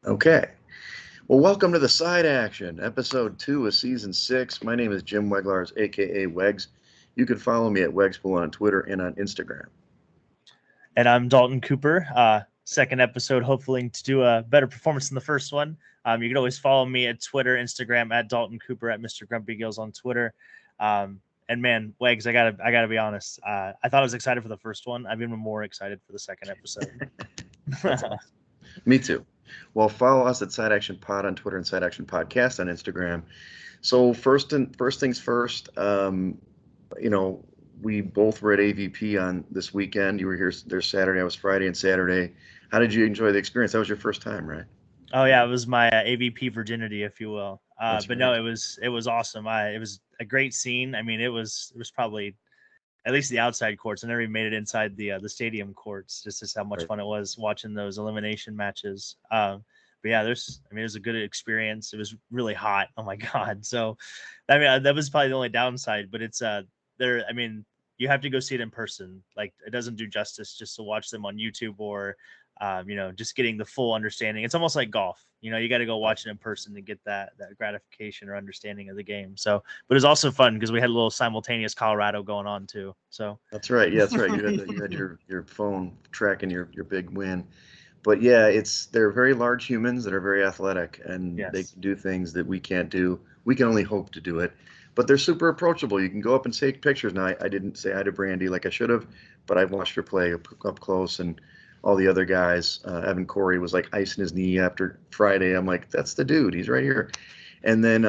Okay. Well, welcome to the Side Action, episode 2 of season 6. My name is Jim Weglars, aka Wegs. You can follow me at Wegspool on Twitter and on Instagram. And I'm Dalton Cooper. Second episode, hopefully to do a better performance than the first one. You can always follow me at Twitter, Instagram at Dalton Cooper, at Mr. Grumpy Gills on Twitter. And man, Wags, I gotta be honest. I thought I was excited for the first one. I'm even more excited for the second episode. That's awesome. Me too. Well, follow us at Side Action Pod on Twitter and Side Action Podcast on Instagram. So first things first, you know, we both were at AVP on this weekend. You were here there Saturday. I was Friday and Saturday. How did you enjoy the experience? That was your first time, right? Oh yeah, it was my AVP virginity, if you will. That's But no, right. it was awesome. It was a great scene. I mean, it was probably at least the outside courts. I never even made it inside the stadium courts. Just how much Right. fun it was watching those elimination matches. But yeah, it was a good experience. It was really hot. Oh my god! So, I mean, that was probably the only downside. But it's there. I mean, you have to go see it in person. Like it doesn't do justice just to watch them on YouTube or, just getting the full understanding. It's almost like golf. You got to go watch it in person to get that gratification or understanding of the game. So, but it was also fun because we had a little simultaneous Colorado going on too. So That's right. Yeah, that's right. You had your phone tracking your big win. But yeah, they're very large humans that are very athletic and they yes. can do things that we can't do. We can only hope to do it. But they're super approachable. You can go up and take pictures. Now, I didn't say hi to Brandy like I should have, but I watched her play up close and all the other guys. Evan Corey was like icing his knee after Friday. I'm like, that's the dude. He's right here. And then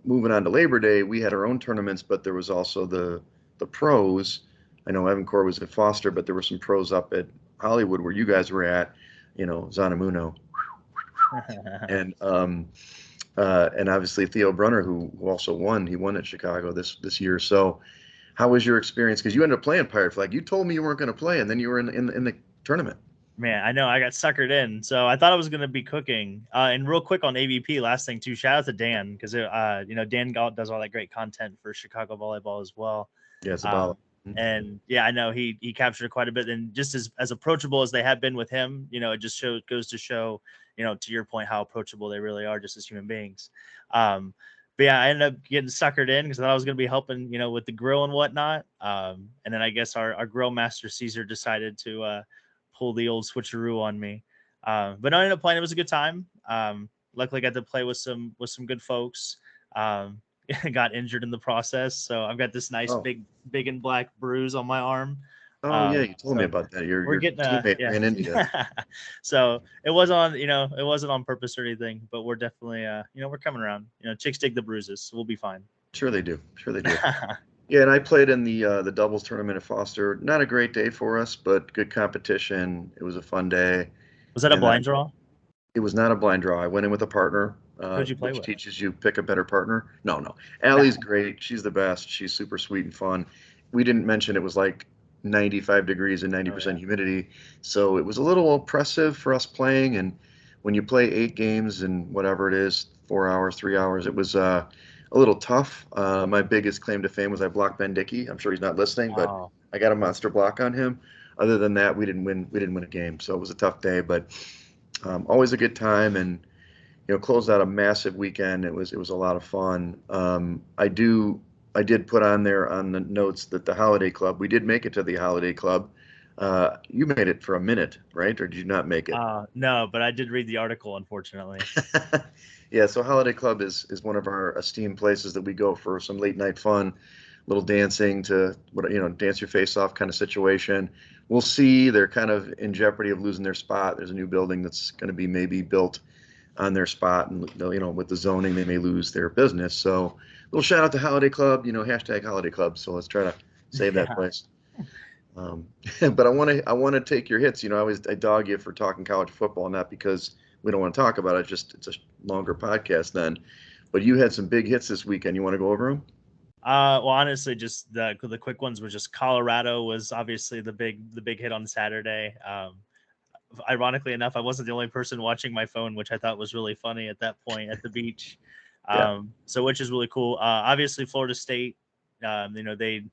moving on to Labor Day, we had our own tournaments, but there was also the pros. I know Evan Corey was at Foster, but there were some pros up at Hollywood where you guys were at, Zanamuno, and obviously Theo Brunner, who also won. He won at Chicago this year. So, how was your experience? Because you ended up playing Pirate Flag. You told me you weren't going to play, and then you were in the tournament. Man, I know I got suckered in. So I thought I was going to be cooking. And real quick on AVP, last thing too, shout out to Dan because Dan does all that great content for Chicago volleyball as well. Yeah, it's a ball. Um, and yeah, I know he captured quite a bit, and just as approachable as they have been with him, it just goes to show, to your point, how approachable they really are just as human beings. But yeah, I ended up getting suckered in because I thought I was going to be helping, with the grill and whatnot. And then I guess our grill master Caesar decided to pull the old switcheroo on me. But I ended up playing. It was a good time. Luckily, I got to play with some good folks. Got injured in the process, so I've got this nice Oh, big and black bruise on my arm. oh yeah, you told me So about that. Your we're your getting teammate yeah. ran into you. So it wasn't on purpose or anything, but we're definitely we're coming around. Chicks dig the bruises, so we'll be fine. Sure they do. Sure they do. Yeah, and I played in the doubles tournament at Foster. Not a great day for us, but good competition. It was a fun day, Was that a and then blind draw? it was not a blind draw. I went in with a partner, Who'd you play which with? teaches you pick a better partner. No, no. Allie's great. She's the best. She's super sweet and fun. We didn't mention it was like 95 degrees and Oh 90% yeah. humidity. So it was a little oppressive for us playing. And when you play 8 games and whatever it is, 4 hours, 3 hours, it was a little tough. My biggest claim to fame was I blocked Ben Dickey. I'm sure he's not listening, but Oh, I got a monster block on him. Other than that, we didn't win. We didn't win a game, so it was a tough day. But always a good time, and closed out a massive weekend. It was a lot of fun. I did put on there on the notes that the Holiday Club. We did make it to the Holiday Club. You made it for a minute, right? Or did you not make it? no, but I did read the article, unfortunately. Yeah, so Holiday Club is one of our esteemed places that we go for some late night fun, little dancing to dance your face off kind of situation. We'll see. They're kind of in jeopardy of losing their spot. There's a new building that's going to be maybe built on their spot, and with the zoning, they may lose their business. So, little shout out to Holiday Club. Hashtag Holiday Club. So let's try to save that Yeah. place. Um, but I want to take your hits. I dog you for talking college football, not because we don't want to talk about it. Just it's a longer podcast then. But you had some big hits this weekend. You want to go over them? Well, honestly, just the quick ones were just Colorado was obviously the big hit on Saturday. Ironically enough, I wasn't the only person watching my phone, which I thought was really funny at that point at the beach. Yeah. So which is really cool. Obviously, Florida State, they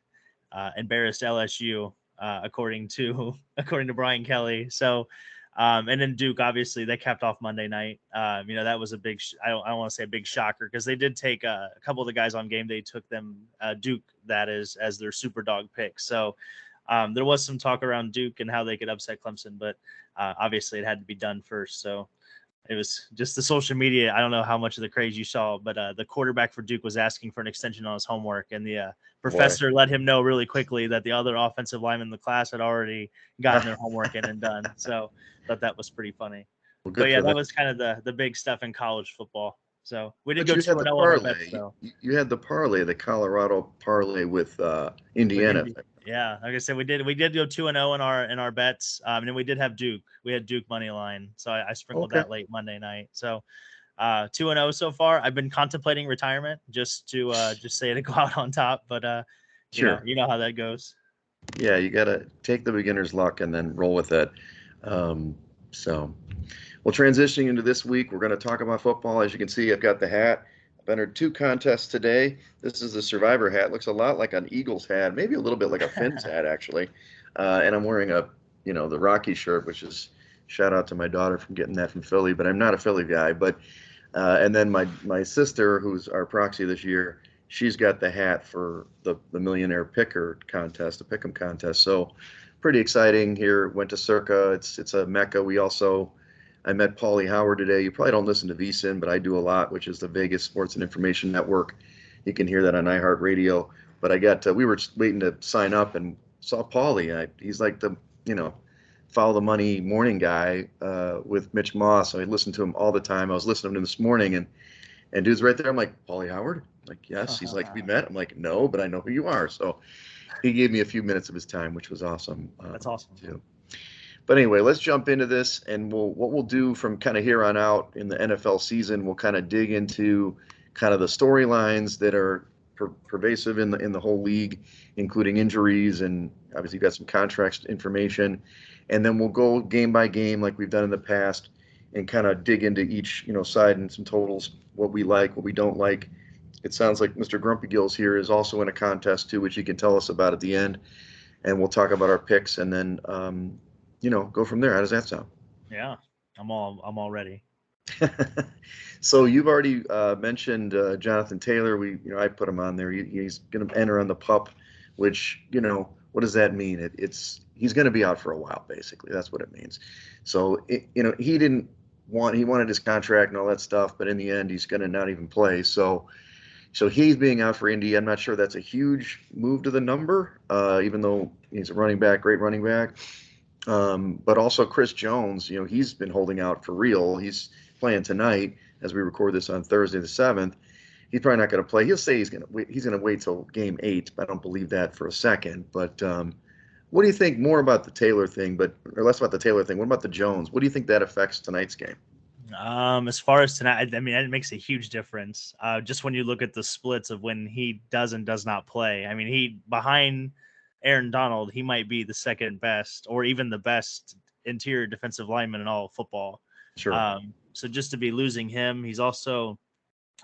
embarrassed LSU according to according to Brian Kelly. So And then Duke, obviously, they capped off Monday night. That was a big. I don't want to say a big shocker because they did take a couple of the guys on game day took them Duke that is as their super dog pick. So there was some talk around Duke and how they could upset Clemson, but obviously it had to be done first. So it was just the social media. I don't know how much of the craze you saw, but the quarterback for Duke was asking for an extension on his homework, and the professor let him know really quickly that the other offensive linemen in the class had already gotten their homework in and done. So I thought that was pretty funny. Well, But good yeah, for that them. was kind of the big stuff in college football. So we did But go you had the 2-0 on our bets, parlay. though. You had the parlay, the Colorado parlay with With Indiana. Indy. Yeah, like I said, we did go 2-0 in our bets. And then we did have Duke. We had Duke money line. So I sprinkled Okay. that late Monday night. So 2-0 so far. I've been contemplating retirement just to just say to go out on top, but Sure. you know how that goes. Yeah, you got to take the beginner's luck and then roll with it. So, well, transitioning into this week, we're going to talk about football. As you can see, I've got the hat. I've entered 2 contests today. This is the Survivor hat. Looks a lot like an Eagles hat, maybe a little bit like a Finns hat, actually. And I'm wearing the Rocky shirt, which is shout out to my daughter from getting that from Philly, but I'm not a Philly guy. But and then my sister, who's our proxy this year, she's got the hat for the Millionaire Picker contest, the Pick'em contest. So pretty exciting here. Went to Circa. It's a mecca. I met Paulie Howard today. You probably don't listen to VSiN, but I do a lot, which is the Vegas Sports and Information Network. You can hear that on iHeartRadio. But we were waiting to sign up and saw Paulie. He's like the, follow the money morning guy with Mitch Moss. I listened to him all the time. I was listening to him this morning, and dude's right there. I'm like, Paulie Howard? I'm like, yes. He's like, we met? I'm like, no, but I know who you are. So he gave me a few minutes of his time, which was awesome. That's awesome. Too. But anyway, let's jump into this, and what we'll do from kind of here on out in the NFL season, we'll kind of dig into kind of the storylines that are pervasive in the whole league, including injuries, and obviously got some contract information, and then we'll go game by game like we've done in the past, and kind of dig into each side and some totals, what we like, what we don't like. It sounds like Mr. Grumpy Gills here is also in a contest too, which he can tell us about at the end, and we'll talk about our picks, and then go from there. How does that sound? Yeah, I'm all ready. So you've already mentioned Jonathan Taylor. I put him on there. He's going to enter on the PUP, which what does that mean? He's going to be out for a while. Basically, that's what it means. So he wanted his contract and all that stuff, but in the end, he's going to not even play. So he's being out for Indy. I'm not sure that's a huge move to the number, even though he's a running back, great running back. But also Chris Jones, he's been holding out for real. He's playing tonight as we record this on Thursday the 7th. He's probably not going to play. He'll say he's going to wait till game 8, but I don't believe that for a second. But what do you think more about the Taylor thing, or less about the Taylor thing? What about the Jones? What do you think that affects tonight's game? As far as tonight, I mean, it makes a huge difference. Just when you look at the splits of when he does and does not play. I mean, he behind Aaron Donald, he might be the second best or even the best interior defensive lineman in all of football. Sure. So just to be losing him, he's probably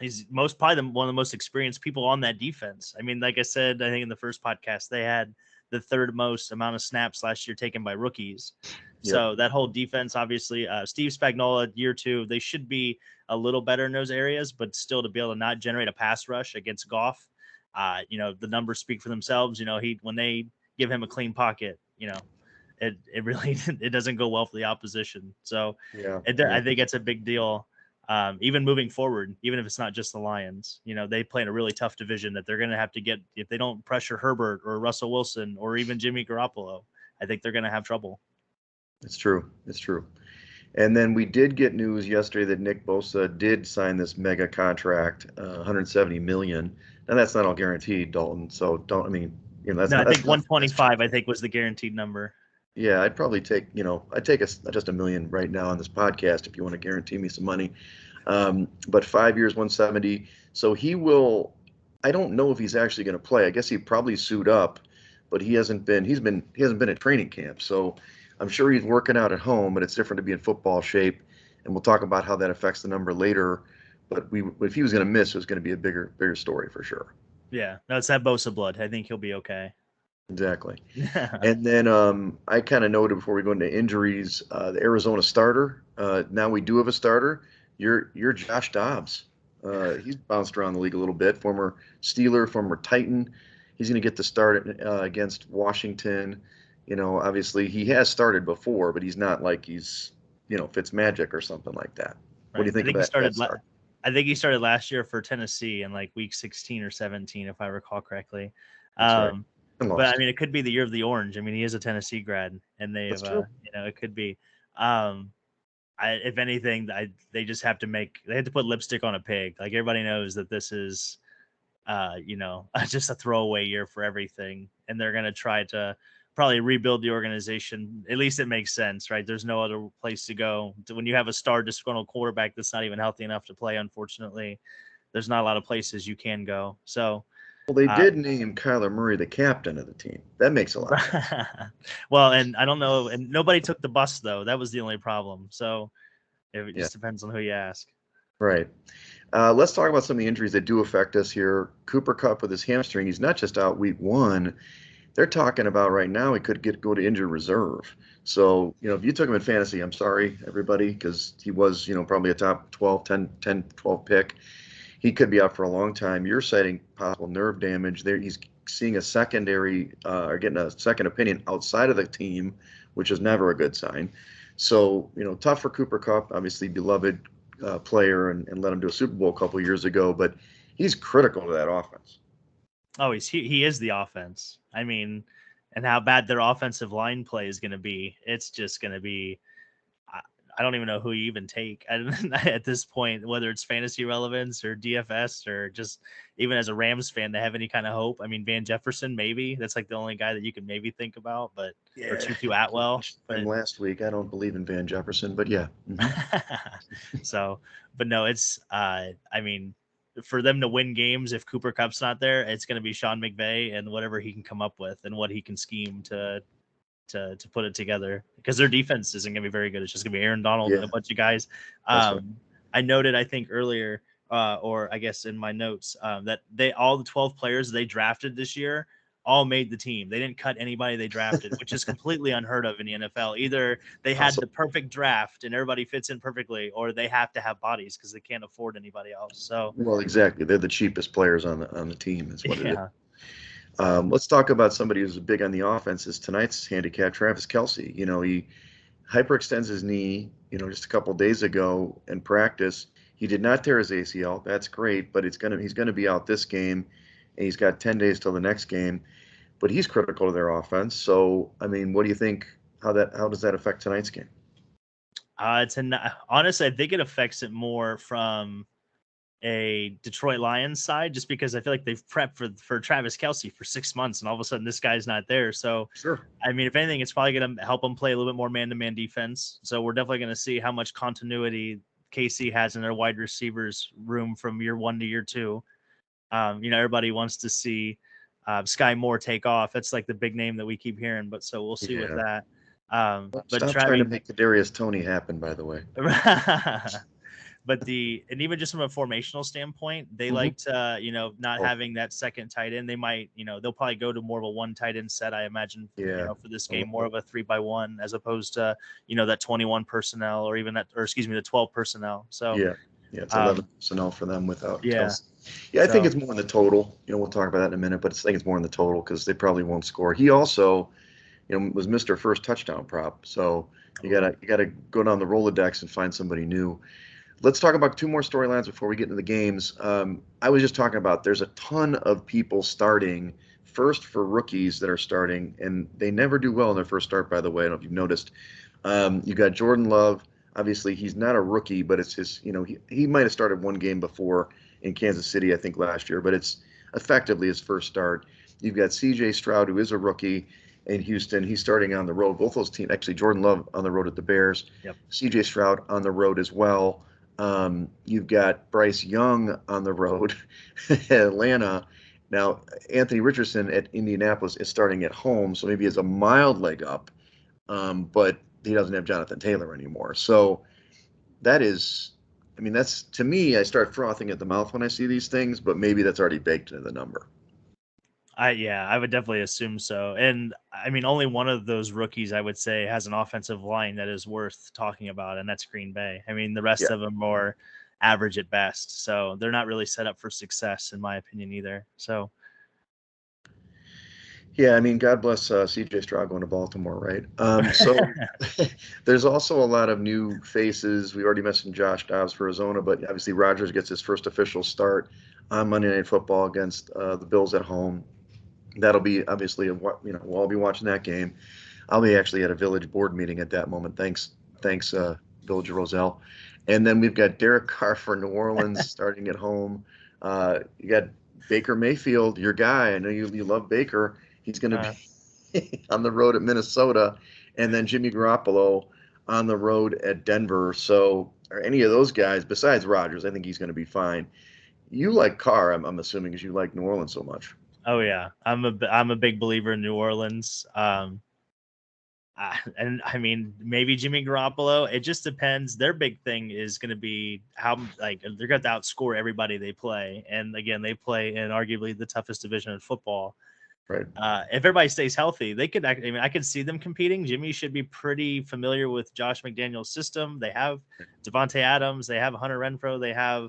one of the most experienced people on that defense. I mean, like I said, I think in the first podcast, they had the 3rd most amount of snaps last year taken by rookies. Yep. So that whole defense, obviously, Steve Spagnuolo, year 2, they should be a little better in those areas, but still to be able to not generate a pass rush against Goff. The numbers speak for themselves. When they give him a clean pocket, it really it doesn't go well for the opposition. So I think it's a big deal. Even moving forward, even if it's not just the Lions, they play in a really tough division that they're going to have to get if they don't pressure Herbert or Russell Wilson or even Jimmy Garoppolo. I think they're going to have trouble. It's true. And then we did get news yesterday that Nick Bosa did sign this mega contract, $170 million. Now that's not all guaranteed, Dalton. So I think 125. I think was the guaranteed number. Yeah, I'd probably take just $1 million right now on this podcast if you want to guarantee me some money. But 5 years, 170. So he will. I don't know if he's actually going to play. I guess he probably suit up, but he hasn't been at training camp. So I'm sure he's working out at home, but it's different to be in football shape. And we'll talk about how that affects the number later. But if he was going to miss, it was going to be a bigger story for sure. Yeah, no, it's that Bosa blood. I think he'll be okay. Exactly. And then I kind of noted before we go into injuries, the Arizona starter. Now we do have a starter. You're Josh Dobbs. He's bounced around the league a little bit. Former Steeler, former Titan. He's going to get the start against Washington. You know, obviously he has started before, but he's not like he's Fitz Magic or something like that. What do Right. you think of that start? I think he started last year for Tennessee in like week 16 or 17, if I recall correctly. That's right. And But I lost. mean, it could be the year of the orange. I mean, he is a Tennessee grad, and That's true. it could be. Um, if anything, they just have to they have to put lipstick on a pig. Like everybody knows that this is, just a throwaway year for everything, and they're gonna try to probably rebuild the organization. At least it makes sense, right? There's no other place to go when you have a star disgruntled quarterback that's not even healthy enough to play. Unfortunately, there's not a lot of places you can go. So, Well, they uh, did name Kyler Murray the captain of the team. That makes a lot of sense. well, and I don't know, and nobody took the bus though. That was the only problem. So it Yeah, just depends on who you ask. right. Let's talk about some of the injuries that do affect us here. Cooper Kupp with his hamstring, he's not just out week one. They're talking about right now he could go to injured reserve. So, if you took him in fantasy, I'm sorry, everybody, because he was, probably a top 12, 10, 12 pick. He could be out for a long time. You're citing possible nerve damage there. He's seeing a secondary or getting a second opinion outside of the team, which is never a good sign. So, tough for Cooper Kupp, obviously beloved player, and led him to a Super Bowl a couple years ago, but he's critical to that offense. Oh, he is the offense. I mean, and how bad their offensive line play is going to be. It's just going to be. I, I don't even know who you even take at this point, whether it's fantasy relevance or DFS or just even as a Rams fan to have any kind of hope. I mean, Van Jefferson, maybe that's like the only guy that you could maybe think about, but or Yeah, Tutu he Atwell, pushed him but last week. I don't believe in Van Jefferson, but yeah. so, but no, it's I mean, for them to win games, if Cooper Kupp's not there, it's going to be Sean McVay and whatever he can come up with and what he can scheme to put it together, because their defense isn't going to be very good. It's just going to be Aaron Donald and Yeah, a bunch of guys. that's right. I noted, I think earlier, or I guess in my notes, that all the 12 players they drafted this year all made the team. They didn't cut anybody they drafted, which is completely unheard of in the NFL. Either they had Awesome. the perfect draft and everybody fits in perfectly, or they have to have bodies because they can't afford anybody else. So Well, exactly. They're the cheapest players on the team, is what it is. yeah, Let's talk about somebody who's big on the offense. Is tonight's handicap, Travis Kelce. He hyperextends his knee, just a couple days ago in practice. He did not tear his ACL. That's great, but he's gonna be out this game, and he's got 10 days till the next game. But he's critical to their offense. So, I mean, what do you think? How does that affect tonight's game? honestly, I think it affects it more from a Detroit Lions side, just because I feel like they've prepped for Travis Kelce for 6 months, and all of a sudden this guy's not there. So, Sure. I mean, if anything, it's probably going to help them play a little bit more man-to-man defense. So we're definitely going to see how much continuity KC has in their wide receivers room from year one to year two. Everybody wants to see Sky Moore take off. That's like the big name that we keep hearing, but so we'll see with Yeah. that. But Stop trying to Travis, make Kadarius Toney happen, by the way. but and even just from a formational standpoint, they Hmm. like to, not Oh, having that second tight end. They might, they'll probably go to more of a one tight end set, I imagine, yeah. for this game, more of a 3-by-1 as opposed to, that 21 personnel or even that, or excuse me, the 12 personnel. So, Yeah. Yeah, it's 11 um, personnel for them without yeah. Kelsey. Yeah, I think So, it's more in the total. We'll talk about that in a minute, but I think it's more in the total because they probably won't score. He also, was Mr. First Touchdown prop. So you gotta go down the Rolodex and find somebody new. Let's talk about two more storylines before we get into the games. I was just talking about there's a ton of people starting first for rookies that are starting, and they never do well in their first start, by the way. I don't know if you've noticed. You got Jordan Love. Obviously, he's not a rookie, but it's his, he might have started one game before in Kansas City, I think, last year, but it's effectively his first start. You've got CJ Stroud, who is a rookie in Houston. He's starting on the road. Both those teams, actually, Jordan Love on the road at the Bears, yep. CJ Stroud on the road as well. You've got Bryce Young on the road at Atlanta. Now, Anthony Richardson at Indianapolis is starting at home, so maybe he has a mild leg up, but he doesn't have Jonathan Taylor anymore. So that is, I mean, that's, to me, I start frothing at the mouth when I see these things, but maybe that's already baked into the number. I would definitely assume so. And I mean, only one of those rookies I would say has an offensive line that is worth talking about, and that's Green Bay. I mean, the rest Yeah. of them are average at best, so they're not really set up for success, in my opinion, either. So Yeah, I mean, God bless CJ Stroud going to Baltimore, right? So there's also a lot of new faces. We already mentioned Josh Dobbs for Arizona, but obviously Rodgers gets his first official start on Monday Night Football against the Bills at home. That'll be obviously we'll all be watching that game. I'll be actually at a village board meeting at that moment. Thanks, Village Roselle. And then we've got Derek Carr for New Orleans starting at home. You got Baker Mayfield, your guy. I know you love Baker. He's going to uh, be on the road at Minnesota, and then Jimmy Garoppolo on the road at Denver. So, are any of those guys besides Rodgers? I think he's going to be fine. You like Carr, I'm assuming, because you like New Orleans so much. oh yeah, I'm a big believer in New Orleans. And I mean, maybe Jimmy Garoppolo. It just depends. Their big thing is going to be how like they're going to outscore everybody they play, and again, they play in arguably the toughest division in football. Right. If everybody stays healthy, they could. I mean, I could see them competing. Jimmy should be pretty familiar with Josh McDaniel's system. They have Devontae Adams. They have Hunter Renfro. They have,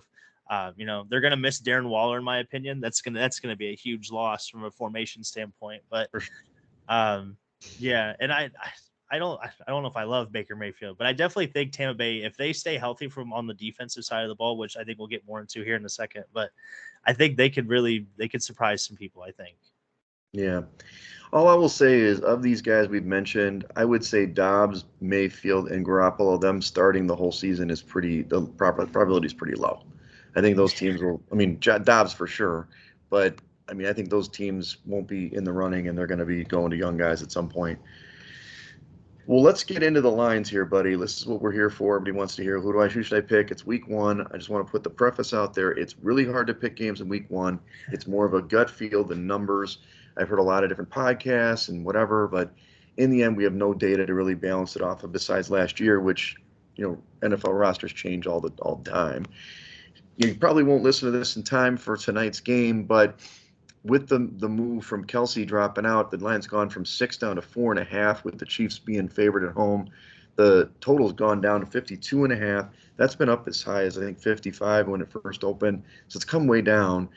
they're going to miss Darren Waller, in my opinion. That's gonna be a huge loss from a formation standpoint. But, For sure. yeah, and I don't know if I love Baker Mayfield, but I definitely think Tampa Bay, if they stay healthy from on the defensive side of the ball, which I think we'll get more into here in a second, but I think they could surprise some people. I think. Yeah. All I will say is, of these guys we've mentioned, I would say Dobbs, Mayfield, and Garoppolo, them starting the whole season is the probability is pretty low. I think those teams will, I mean, Dobbs for sure, but I mean, I think those teams won't be in the running and they're going to be going to young guys at some point. Well, let's get into the lines here, buddy. This is what we're here for. Everybody wants to hear who should I pick? It's week one. I just want to put the preface out there. It's really hard to pick games in week one. It's more of a gut feel than numbers. I've heard a lot of different podcasts and whatever, but in the end, we have no data to really balance it off of besides last year, which, NFL rosters change all the time. You probably won't listen to this in time for tonight's game, but with the move from Kelsey dropping out, the line's gone from 6 down to 4.5, with the Chiefs being favored at home. The total's gone down to 52.5. That's been up as high as I think 55 when it first opened. So it's come way down.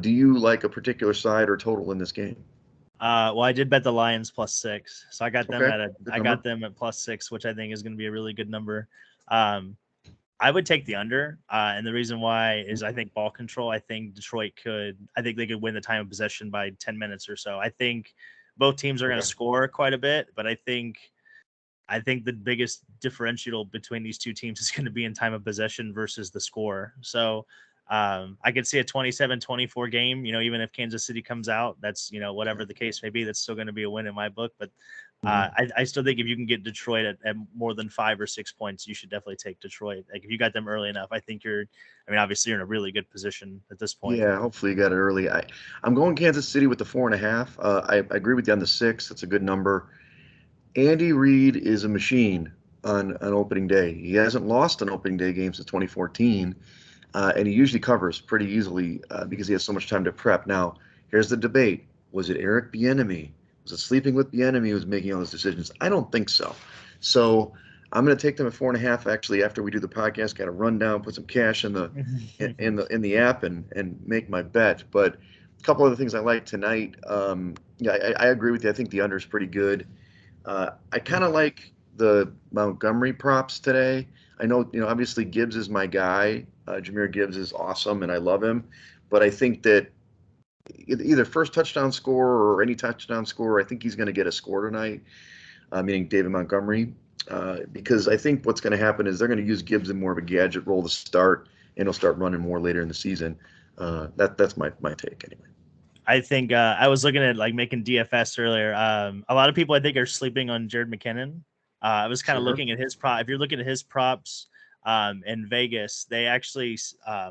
Do you like a particular side or total in this game? Well, I did bet the Lions +6, so I got them Okay, good I number. got them at +6, which I think is going to be a really good number. I would take the under, and the reason why is I think ball control. I think I think they could win the time of possession by 10 minutes or so. I think both teams are going to Okay. score quite a bit, but I think the biggest differential between these two teams is going to be in time of possession versus the score. So I could see a 27-24 game, even if Kansas City comes out, that's, whatever the case may be, that's still going to be a win in my book. But I still think if you can get Detroit at more than 5 or 6 points, you should definitely take Detroit. Like if you got them early enough, I think obviously you're in a really good position at this point. Yeah, hopefully you got it early. I'm going Kansas City with the 4.5. I agree with you on the 6. That's a good number. Andy Reid is a machine on opening day. He hasn't lost an opening day game since 2014, and he usually covers pretty easily because he has so much time to prep. Now, here's the debate: was it Eric Bieniemy? Was it sleeping with Bieniemy who was making all those decisions? I don't think so. So I'm going to take them at 4.5. Actually, after we do the podcast, got to run down, put some cash in the app, and make my bet. But a couple other things I like tonight. Yeah, I agree with you. I think the under is pretty good. I kind of like the Montgomery props today. I know, obviously Gibbs is my guy. Jahmyr Gibbs is awesome, and I love him. But I think that either first touchdown score or any touchdown score, I think he's going to get a score tonight, meaning David Montgomery, because I think what's going to happen is they're going to use Gibbs in more of a gadget role to start, and he'll start running more later in the season. That's my take anyway. I think I was looking at like making DFS earlier. A lot of people I think are sleeping on Jared McKinnon. I was kind of Sure. looking at his prop. If you're looking at his props in Vegas, they actually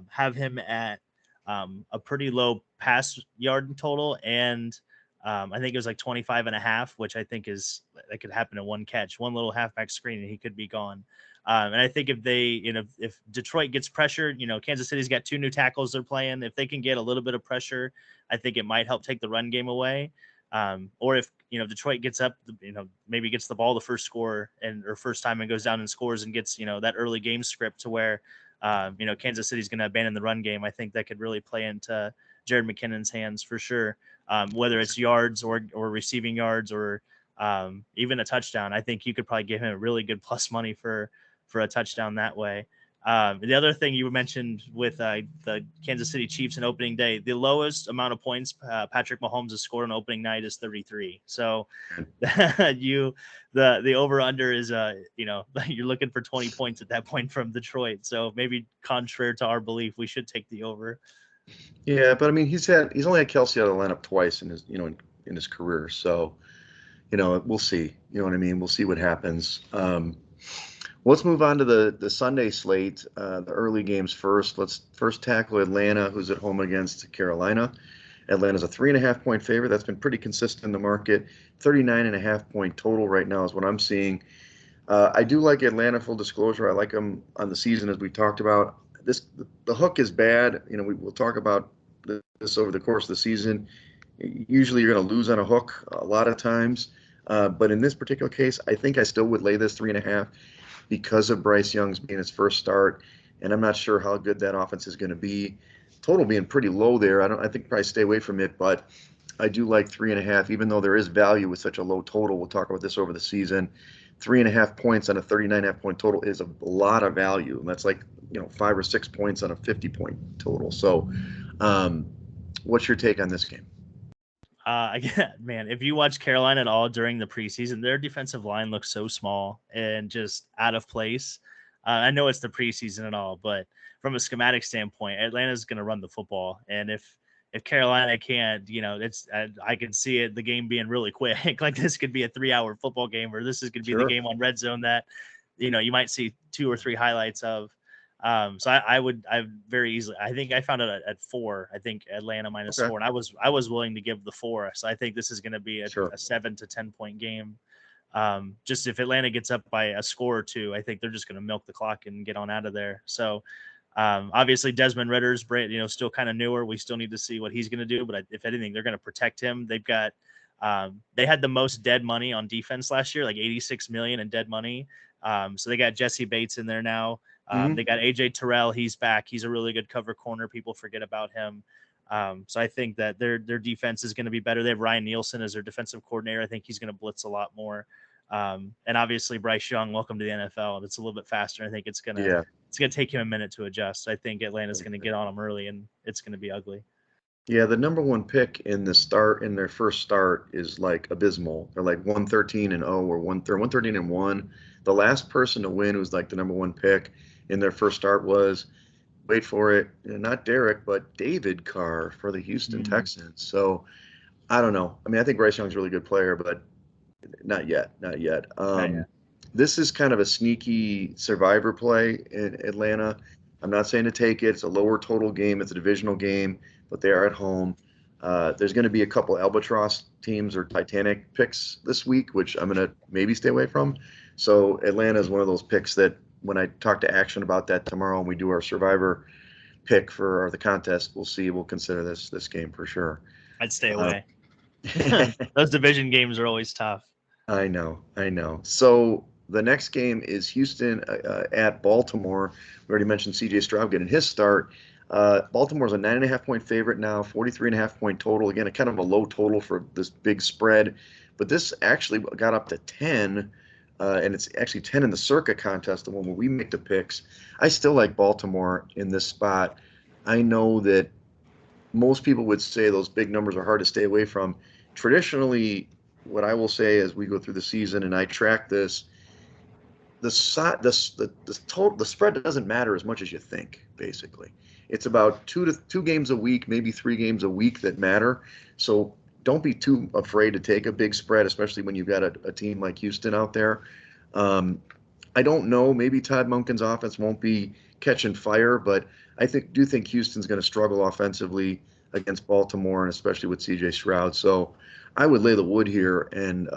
have him at a pretty low pass yard total and I think it was like 25.5, which I think that could happen in one catch, one little halfback screen, and he could be gone. And I think if they, if Detroit gets pressured, Kansas City's got 2 new tackles they're playing. If they can get a little bit of pressure, I think it might help take the run game away. Or if, Detroit gets up, maybe gets the ball the first score or first time and goes down and scores and gets, that early game script to where, Kansas City's going to abandon the run game. I think that could really play into Jared McKinnon's hands for sure. Whether it's yards or receiving yards or even a touchdown, I think you could probably give him a really good plus money for a touchdown that way. The other thing you mentioned with the Kansas City Chiefs in opening day, the lowest amount of points Patrick Mahomes has scored on opening night is 33. So the over under is you're looking for 20 points at that point from Detroit. So maybe contrary to our belief, we should take the over. Yeah, but I mean, he's only had Kelsey out of the lineup twice in his in his career, so we'll see. You know what I mean? We'll see what happens. Let's move on to the Sunday slate, the early games first. Let's first tackle Atlanta, who's at home against Carolina. Atlanta's a 3.5-point favorite. That's been pretty consistent in the market. 39.5-point total right now is what I'm seeing. I do like Atlanta, full disclosure. I like them on the season, as we talked about. The hook is bad. We'll talk about this over the course of the season. Usually you're going to lose on a hook a lot of times. But in this particular case, I think I still would lay this 3.5 because of Bryce Young's being his first start. And I'm not sure how good that offense is going to be. Total being pretty low there. I think probably stay away from it, but I do like 3.5, even though there is value with such a low total. We'll talk about this over the season. 3.5 points on a 39.5-point total is a lot of value. And that's like, 5 or 6 points on a 50-point total. So what's your take on this game? Again, man, if you watch Carolina at all during the preseason, their defensive line looks so small and just out of place. I know it's the preseason and all, but from a schematic standpoint, Atlanta's going to run the football. And if Carolina can't, I can see the game being really quick. Like this could be a 3-hour football game, or this is going to be the game on Red Zone that, you might see 2 or 3 highlights of. So I very easily, I think I found it at 4. I think Atlanta minus 4, and I was willing to give the 4. So I think this is going to be a 7 to 10 point game. Just if Atlanta gets up by a score or 2, I think they're just going to milk the clock and get on out of there. So obviously Desmond Ritter's still kind of newer. We still need to see what he's going to do, but if anything, they're going to protect him. They've got they had the most dead money on defense last year, like 86 million in dead money. So they got Jesse Bates in there now. They got AJ Terrell. He's back. He's a really good cover corner. People forget about him. So I think that their defense is going to be better. They have Ryan Nielsen as their defensive coordinator. I think he's going to blitz a lot more. And obviously Bryce Young, welcome to the NFL. It's a little bit faster. I think it's going to take him a minute to adjust. I think Atlanta's going to get on him early, and it's going to be ugly. Yeah, the number 1 pick in their first start is like abysmal. They're like 113-0 or 113-1. The last person to win who's like the number 1 pick in their first start was, wait for it, not Derek, but David Carr for the Houston Texans. So I don't know. I mean, I think Bryce Young's a really good player, but not yet. Not yet. This is kind of a sneaky survivor play in Atlanta. I'm not saying to take it. It's a lower total game. It's a divisional game, but they are at home. There's going to be a couple albatross teams or Titanic picks this week, which I'm going to maybe stay away from. So Atlanta is one of those picks that when I talk to Action about that tomorrow and we do our survivor pick for the contest, we'll consider this game for sure. I'd stay away. Those division games are always tough. I know. So the next game is Houston at Baltimore. We already mentioned CJ Stroud getting his start. Baltimore's a 9.5-point favorite now, 43.5-point total. Again, a kind of a low total for this big spread, but this actually got up to 10. And it's actually 10 in the Circa contest, the one where we make the picks. I still like Baltimore in this spot. I know that most people would say those big numbers are hard to stay away from. Traditionally, what I will say as we go through the season and I track this, the spread doesn't matter as much as you think, basically. It's about 2 games a week, maybe 3 games a week that matter. So don't be too afraid to take a big spread, especially when you've got a team like Houston out there. I don't know. Maybe Todd Monken's offense won't be catching fire, but I do think Houston's going to struggle offensively against Baltimore, and especially with CJ Stroud. So I would lay the wood here, and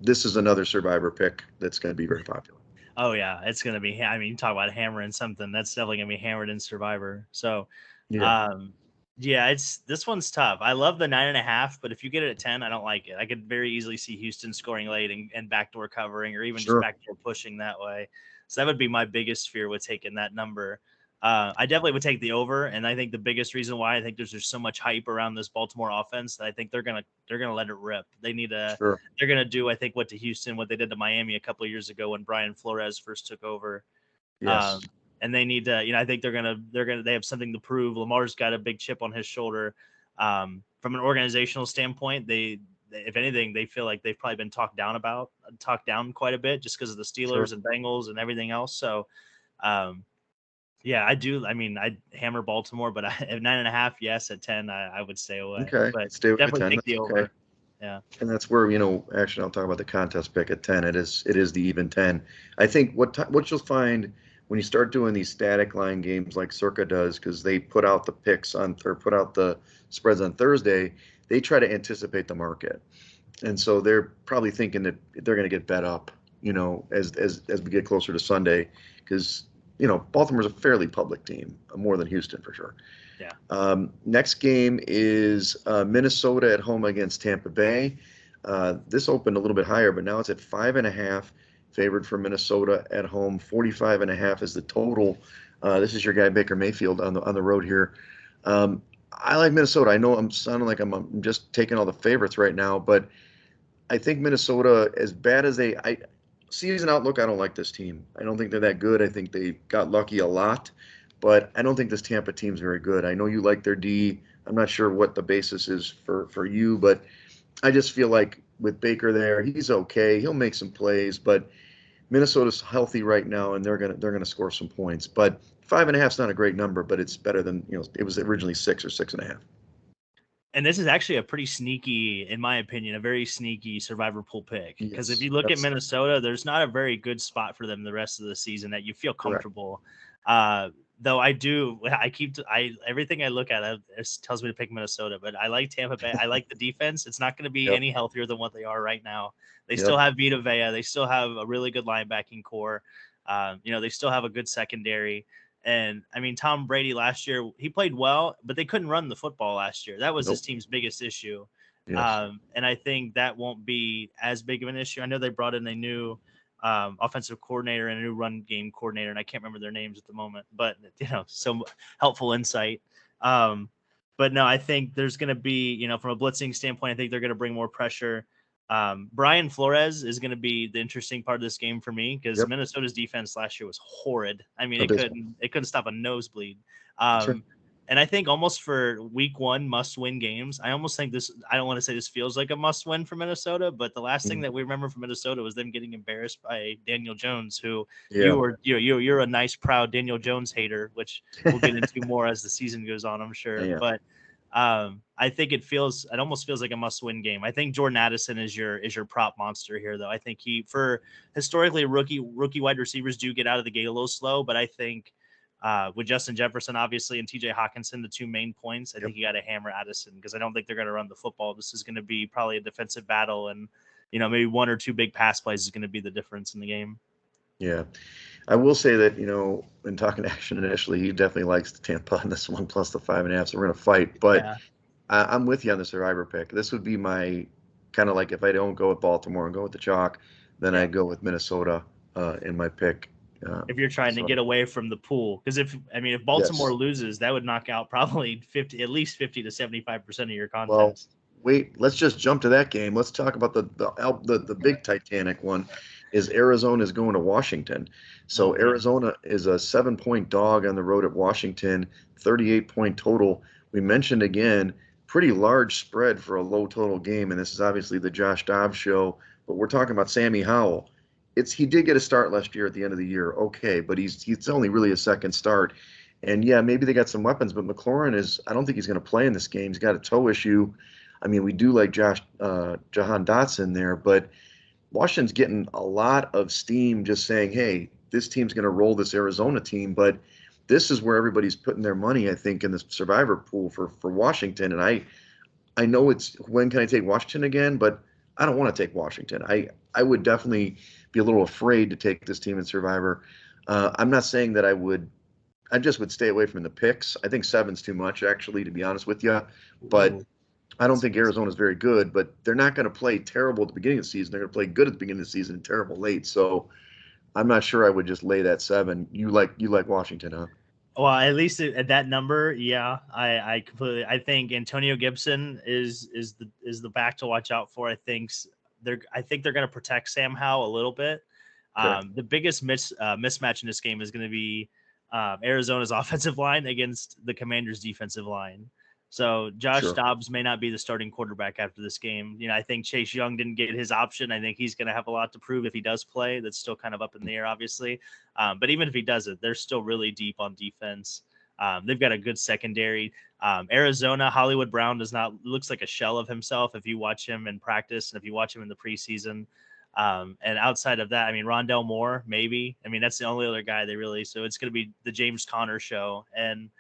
this is another Survivor pick that's going to be very popular. Oh yeah, it's gonna be. I mean, you talk about hammering something. That's definitely gonna be hammered in Survivor. So, Yeah, um, yeah, it's this one's tough. I love the 9.5, but if you get it at 10, I don't like it. I could very easily see Houston scoring late and backdoor covering, or even just sure. backdoor pushing that way. So that would be my biggest fear with taking that number. I definitely would take the over, and I think the biggest reason why I think there's just so much hype around this Baltimore offense that I think they're gonna let it rip. They need a Sure. they're gonna do I think what to Houston, what they did to Miami a couple of years ago when Brian Flores first took over. Yes. Um, and they need to, I think they have something to prove. Lamar's got a big chip on his shoulder. From an organizational standpoint, if anything, they feel like they've probably been talked down quite a bit just because of the Sure. Steelers and Bengals and everything else. So, um, yeah, I do. I mean, I'd hammer Baltimore, but at 9.5, yes. At 10, I would stay away. Okay. But Stay with definitely 10. take That's the okay. over. Yeah. And that's where, actually, I'll talk about the contest pick at 10. It is the even 10. I think what you'll find when you start doing these static line games like Circa does, because they put out the picks or put out the spreads on Thursday, they try to anticipate the market. And so they're probably thinking that they're going to get bet up, as we get closer to Sunday, because, Baltimore's a fairly public team, more than Houston for sure. Yeah. Next game is Minnesota at home against Tampa Bay. This opened a little bit higher, but now it's at 5.5, favored for Minnesota at home. 45.5 is the total. This is your guy Baker Mayfield on the road here. I like Minnesota. I know I'm sounding like I'm just taking all the favorites right now, but I think Minnesota, as bad as season outlook, I don't like this team. I don't think they're that good. I think they got lucky a lot, but I don't think this Tampa team's very good. I know you like their D. I'm not sure what the basis is for you, but I just feel like with Baker there, he's okay. He'll make some plays, but Minnesota's healthy right now, and they're gonna score some points. But 5.5 is not a great number, but it's better than it was originally 6 or 6.5. And this is actually a pretty sneaky, in my opinion, a very sneaky Survivor pool pick. Because if Yes, you look at that's Minnesota, there's not a very good spot for them the rest of the season that you feel correct. comfortable. Though everything I look at it tells me to pick Minnesota, but I like Tampa Bay. I like the defense. It's not going to be Yep. any healthier than what they are right now. They still Yep. have Vita Vea. They still have a really good linebacking core. They still have a good secondary. And I mean, Tom Brady last year, he played well, but they couldn't run the football last year. That was his Nope. team's biggest issue. Yes. And I think that won't be as big of an issue. I know they brought in a new offensive coordinator and a new run game coordinator, and I can't remember their names at the moment, but some helpful insight. But no, I think there's going to be, from a blitzing standpoint, I think they're going to bring more pressure. Brian Flores is going to be the interesting part of this game for me because Yep. Minnesota's defense last year was horrid. I mean, Abysmal. it couldn't stop a nosebleed. That's right. And I think almost for week one must-win games, I almost think I don't want to say this feels like a must-win for Minnesota, but the last thing Mm. that we remember from Minnesota was them getting embarrassed by Daniel Jones, who Yeah. you're a nice, proud Daniel Jones hater, which we'll get into more as the season goes on, I'm sure. Yeah. But I think it almost feels like a must-win game. I think Jordan Addison is your prop monster here, though. I think historically rookie wide receivers do get out of the gate a little slow, but I think with Justin Jefferson, obviously, and TJ Hawkinson, the two main points, I Yep. think you got to hammer Addison because I don't think they're going to run the football. This is going to be probably a defensive battle, and maybe one or two big pass plays is going to be the difference in the game. Yeah. I will say that, in talking to Action initially, he definitely likes the Tampa on this one plus the 5.5. So we're going to fight. But Yeah. I'm with you on the Survivor pick. This would be my kind of like if I don't go with Baltimore and go with the chalk, then I go with Minnesota in my pick. If you're trying to get away from the pool, because if Baltimore Yes. loses, that would knock out probably at least 50 to 75% of your Well, contest. wait, let's just jump to that game. Let's talk about the big Titanic one. Is Arizona is going to Washington. So Oh, man. Arizona is a 7-point dog on the road at Washington, 38-point total. We mentioned again, pretty large spread for a low total game, and this is obviously the Josh Dobbs show. But we're talking about Sammy Howell. He did get a start last year at the end of the year, okay, but he's only really a second start. And yeah, maybe they got some weapons, but McLaurin I don't think he's going to play in this game. He's got a toe issue. I mean, we do like Jahan Dotson there, but Washington's getting a lot of steam just saying, hey, this team's going to roll this Arizona team. But this is where everybody's putting their money, I think, in the survivor pool for Washington. And I know it's when can I take Washington again, but I don't want to take Washington. I would definitely be a little afraid to take this team in Survivor. I'm not saying that I would. I just would stay away from the picks. I think seven's too much, actually, to be honest with you. But Ooh. I don't think Arizona's very good. But they're not going to play terrible at the beginning of the season. They're going to play good at the beginning of the season and terrible late. So I'm not sure I would just lay that 7. You like Washington, huh? Well, at least at that number, yeah, I completely. I think Antonio Gibson is the back to watch out for. I think they're going to protect Sam Howell a little bit. Okay. The biggest mismatch in this game is going to be Arizona's offensive line against the Commanders' defensive line. So Josh Sure. Dobbs may not be the starting quarterback after this game. I think Chase Young didn't get his option. I think he's going to have a lot to prove if he does play. That's still kind of up in the air, obviously. But even if he doesn't, they're still really deep on defense. They've got a good secondary. Arizona, Hollywood Brown looks like a shell of himself if you watch him in practice and if you watch him in the preseason. And outside of that, I mean, Rondell Moore, maybe. I mean, that's the only other guy so it's going to be the James Conner show. And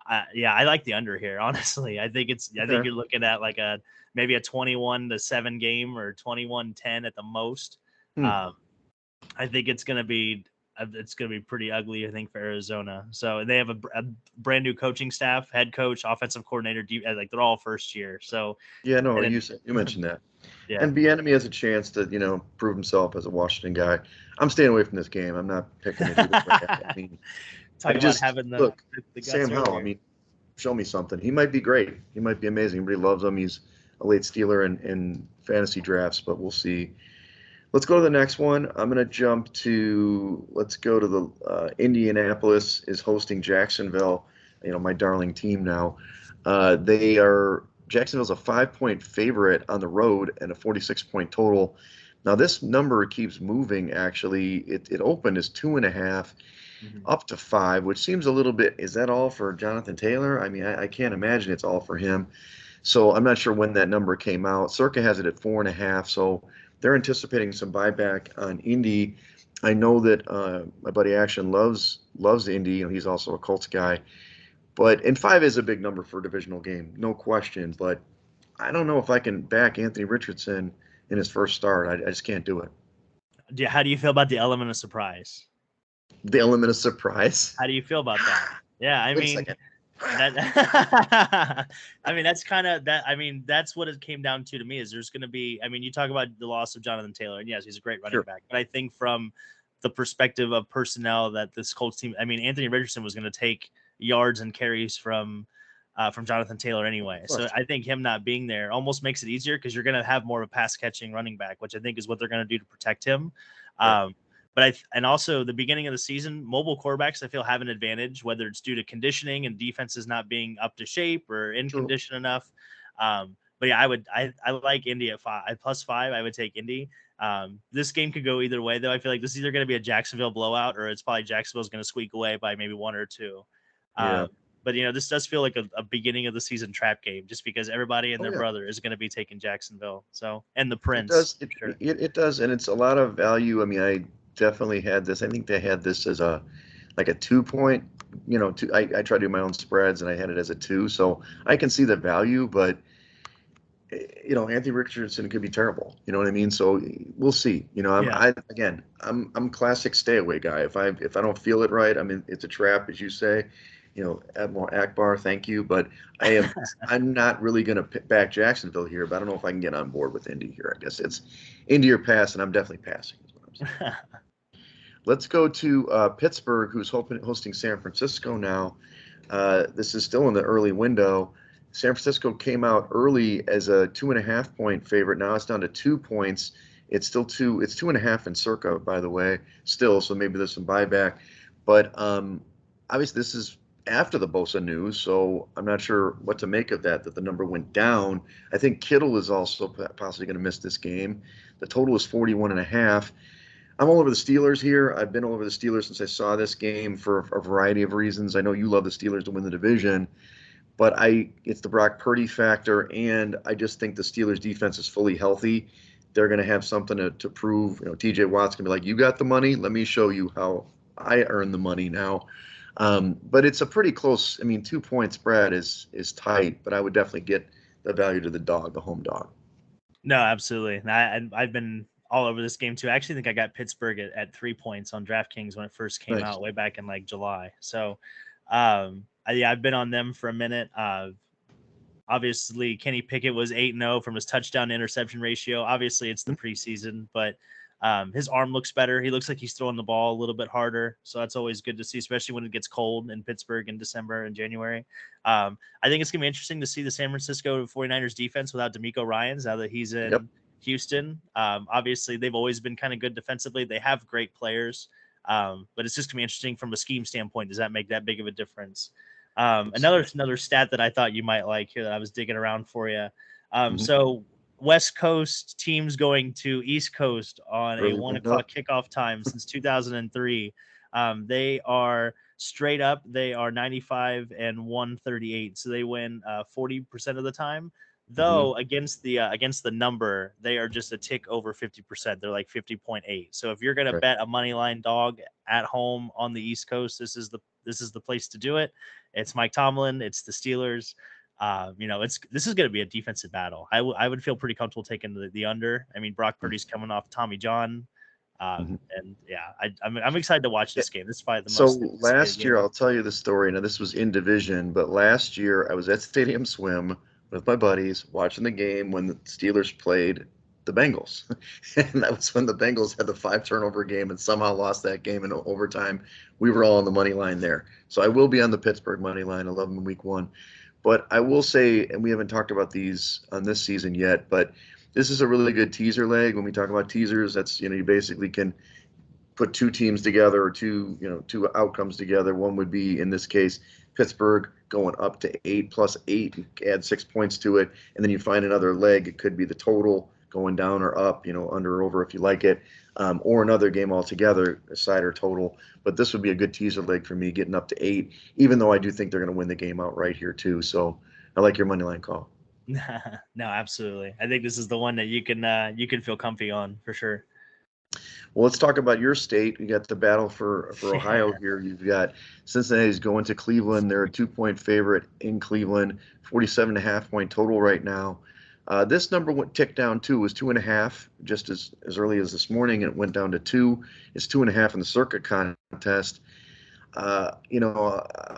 I like the under here, honestly. I think Okay. you're looking at like maybe a 21-7 game or 21-10 at the most. Hmm. Um, I think it's going to be pretty ugly, I think, for Arizona. So they have a brand new coaching staff, head coach, offensive coordinator, like they're all first year. So, Yeah, no, and you then mentioned that. yeah, And Bieniemy has a chance to, prove himself as a Washington guy. I'm staying away from this game. I'm not picking it either way. I mean, I talk about just having look, the guts Sam Howell. I earlier. mean, show me something. He might be great. He might be amazing. Everybody loves him. He's a late Steeler in fantasy drafts, but we'll see. Let's go to the next one. Let's go to the Indianapolis is hosting Jacksonville, my darling team now. Jacksonville's a 5-point favorite on the road and a 46-point total. Now, this number keeps moving, actually. It opened as 2.5 Mhm. up to 5, which seems a little bit. Is that all for Jonathan Taylor? I mean, I can't imagine it's all for him. So I'm not sure when that number came out. Circa has it at 4.5. So they're anticipating some buyback on Indy. I know that my buddy Action loves Indy. He's also a Colts guy. And 5 is a big number for a divisional game, no question. But I don't know if I can back Anthony Richardson in his first start. I just can't do it. How do you feel about the element of surprise? The element of surprise. How do you feel about that? Yeah, I Wait a mean second. that. I mean, that's kind of that. I mean, that's what it came down to me. Is there's going to be? I mean, you talk about the loss of Jonathan Taylor, and yes, he's a great running Sure. back. But I think from the perspective of personnel that this Colts team, I mean, Anthony Richardson was going to take yards and carries from Jonathan Taylor anyway. So Question. I think him not being there almost makes it easier because you're going to have more of a pass catching running back, which I think is what they're going to do to protect him. Okay. And also the beginning of the season, mobile quarterbacks I feel have an advantage, whether it's due to conditioning and defenses not being up to shape or in True. condition enough. But yeah, I like Indy at 5 +5. I would take Indy. This game could go either way, though. I feel like this is either going to be a Jacksonville blowout or it's probably Jacksonville's going to squeak away by maybe 1 or 2. Yeah. But this does feel like a beginning of the season trap game, just because everybody and Oh their yeah. brother is going to be taking Jacksonville. So, and the It Prince, does. It, for sure. it it does, and it's a lot of value. I mean, I definitely had this. I think they had this as a 2 point. I try to do my own spreads, and I had it as a 2. So I can see the value, but Anthony Richardson could be terrible. You know what I mean? So we'll see. Yeah. I'm classic stay away guy. If I don't feel it right, I mean, it's a trap, as you say. Admiral Akbar, thank you, but I'm not really going to back Jacksonville here, but I don't know if I can get on board with Indy here. I guess it's Indy or pass, and I'm definitely passing, is what I'm saying. Let's go to Pittsburgh, who's hosting San Francisco now. This is still in the early window. San Francisco came out early as a 2.5-point favorite. Now it's down to 2 points. It's still two. It's 2.5 in Circa, by the way, still. So maybe there's some buyback, but obviously this is after the Bosa news, so I'm not sure what to make of that the number went down. I think Kittle is also possibly going to miss this game. The total is 41.5. I'm all over the Steelers here. I've been all over the Steelers since I saw this game for a variety of reasons. I know you love the Steelers to win the division, but it's the Brock Purdy factor, and I just think the Steelers defense is fully healthy. They're going to have something to prove. TJ Watt's going to be like, you got the money. Let me show you how I earn the money now. But it's a pretty close. I mean, 2 point spread is tight, but I would definitely get the value to the dog, the home dog. No, absolutely. And I've been all over this game too. I actually think I got Pittsburgh at 3 points on DraftKings when it first came Nice. out way back in like July. So, yeah, I've been on them for a minute. Obviously, Kenny Pickett was 8-0 from his touchdown to interception ratio. Obviously, it's the preseason, but his arm looks better. He looks like he's throwing the ball a little bit harder. So that's always good to see, especially when it gets cold in Pittsburgh in December and January. I think it's going to be interesting to see the San Francisco 49ers defense without DeMeco Ryans now that he's in Houston. Obviously, they've always been kind of good defensively. They have great players, but it's just going to be interesting from a scheme standpoint. Does that make that big of a difference? Another stat that I thought you might like here that I was digging around for you. So West Coast teams going to East Coast on a 1 o'clock kickoff time since 2003. They are straight up. They are 95 and 138. So they win 40% of the time. Though against the number, they are just a tick over 50%. They're like 50.8. So if you're gonna bet a money line dog at home on the East Coast, this is the place to do it. It's Mike Tomlin. It's the Steelers. This is going to be a defensive battle. I would feel pretty comfortable taking the under. I mean, Brock Purdy's coming off Tommy John, and yeah, I'm excited to watch this game. This is probably the most. So last year, I'll tell you the story. Now this was in division, but last year I was at Stadium Swim with my buddies watching the game when the Steelers played the Bengals, and that was when the Bengals had the 5 turnover game and somehow lost that game in overtime. We were all on the money line there, so I will be on the Pittsburgh money line. I love them in week 1, but I will say, and we haven't talked about these on this season yet, but this is a really good teaser leg. When we talk about teasers, that's you basically can put 2 teams together or 2 outcomes together. One would be in this case Pittsburgh going up to 8 plus 8, add 6 points to it, and then you find another leg. It could be the total going down or up, under or over if you like it, or another game altogether, a side or total. But this would be a good teaser leg for me, getting up to 8, even though I do think they're going to win the game outright here too. So I like your money line call. No, absolutely. I think this is the one that you can feel comfy on for sure. Well, let's talk about your state. You got the battle for Ohio here. You've got Cincinnati's going to Cleveland. They're a 2-point favorite in Cleveland, 47.5 point total right now. This number went ticked down too. It was 2.5 just as early as this morning, and it went down to 2. It's 2.5 in the Circa contest. I'll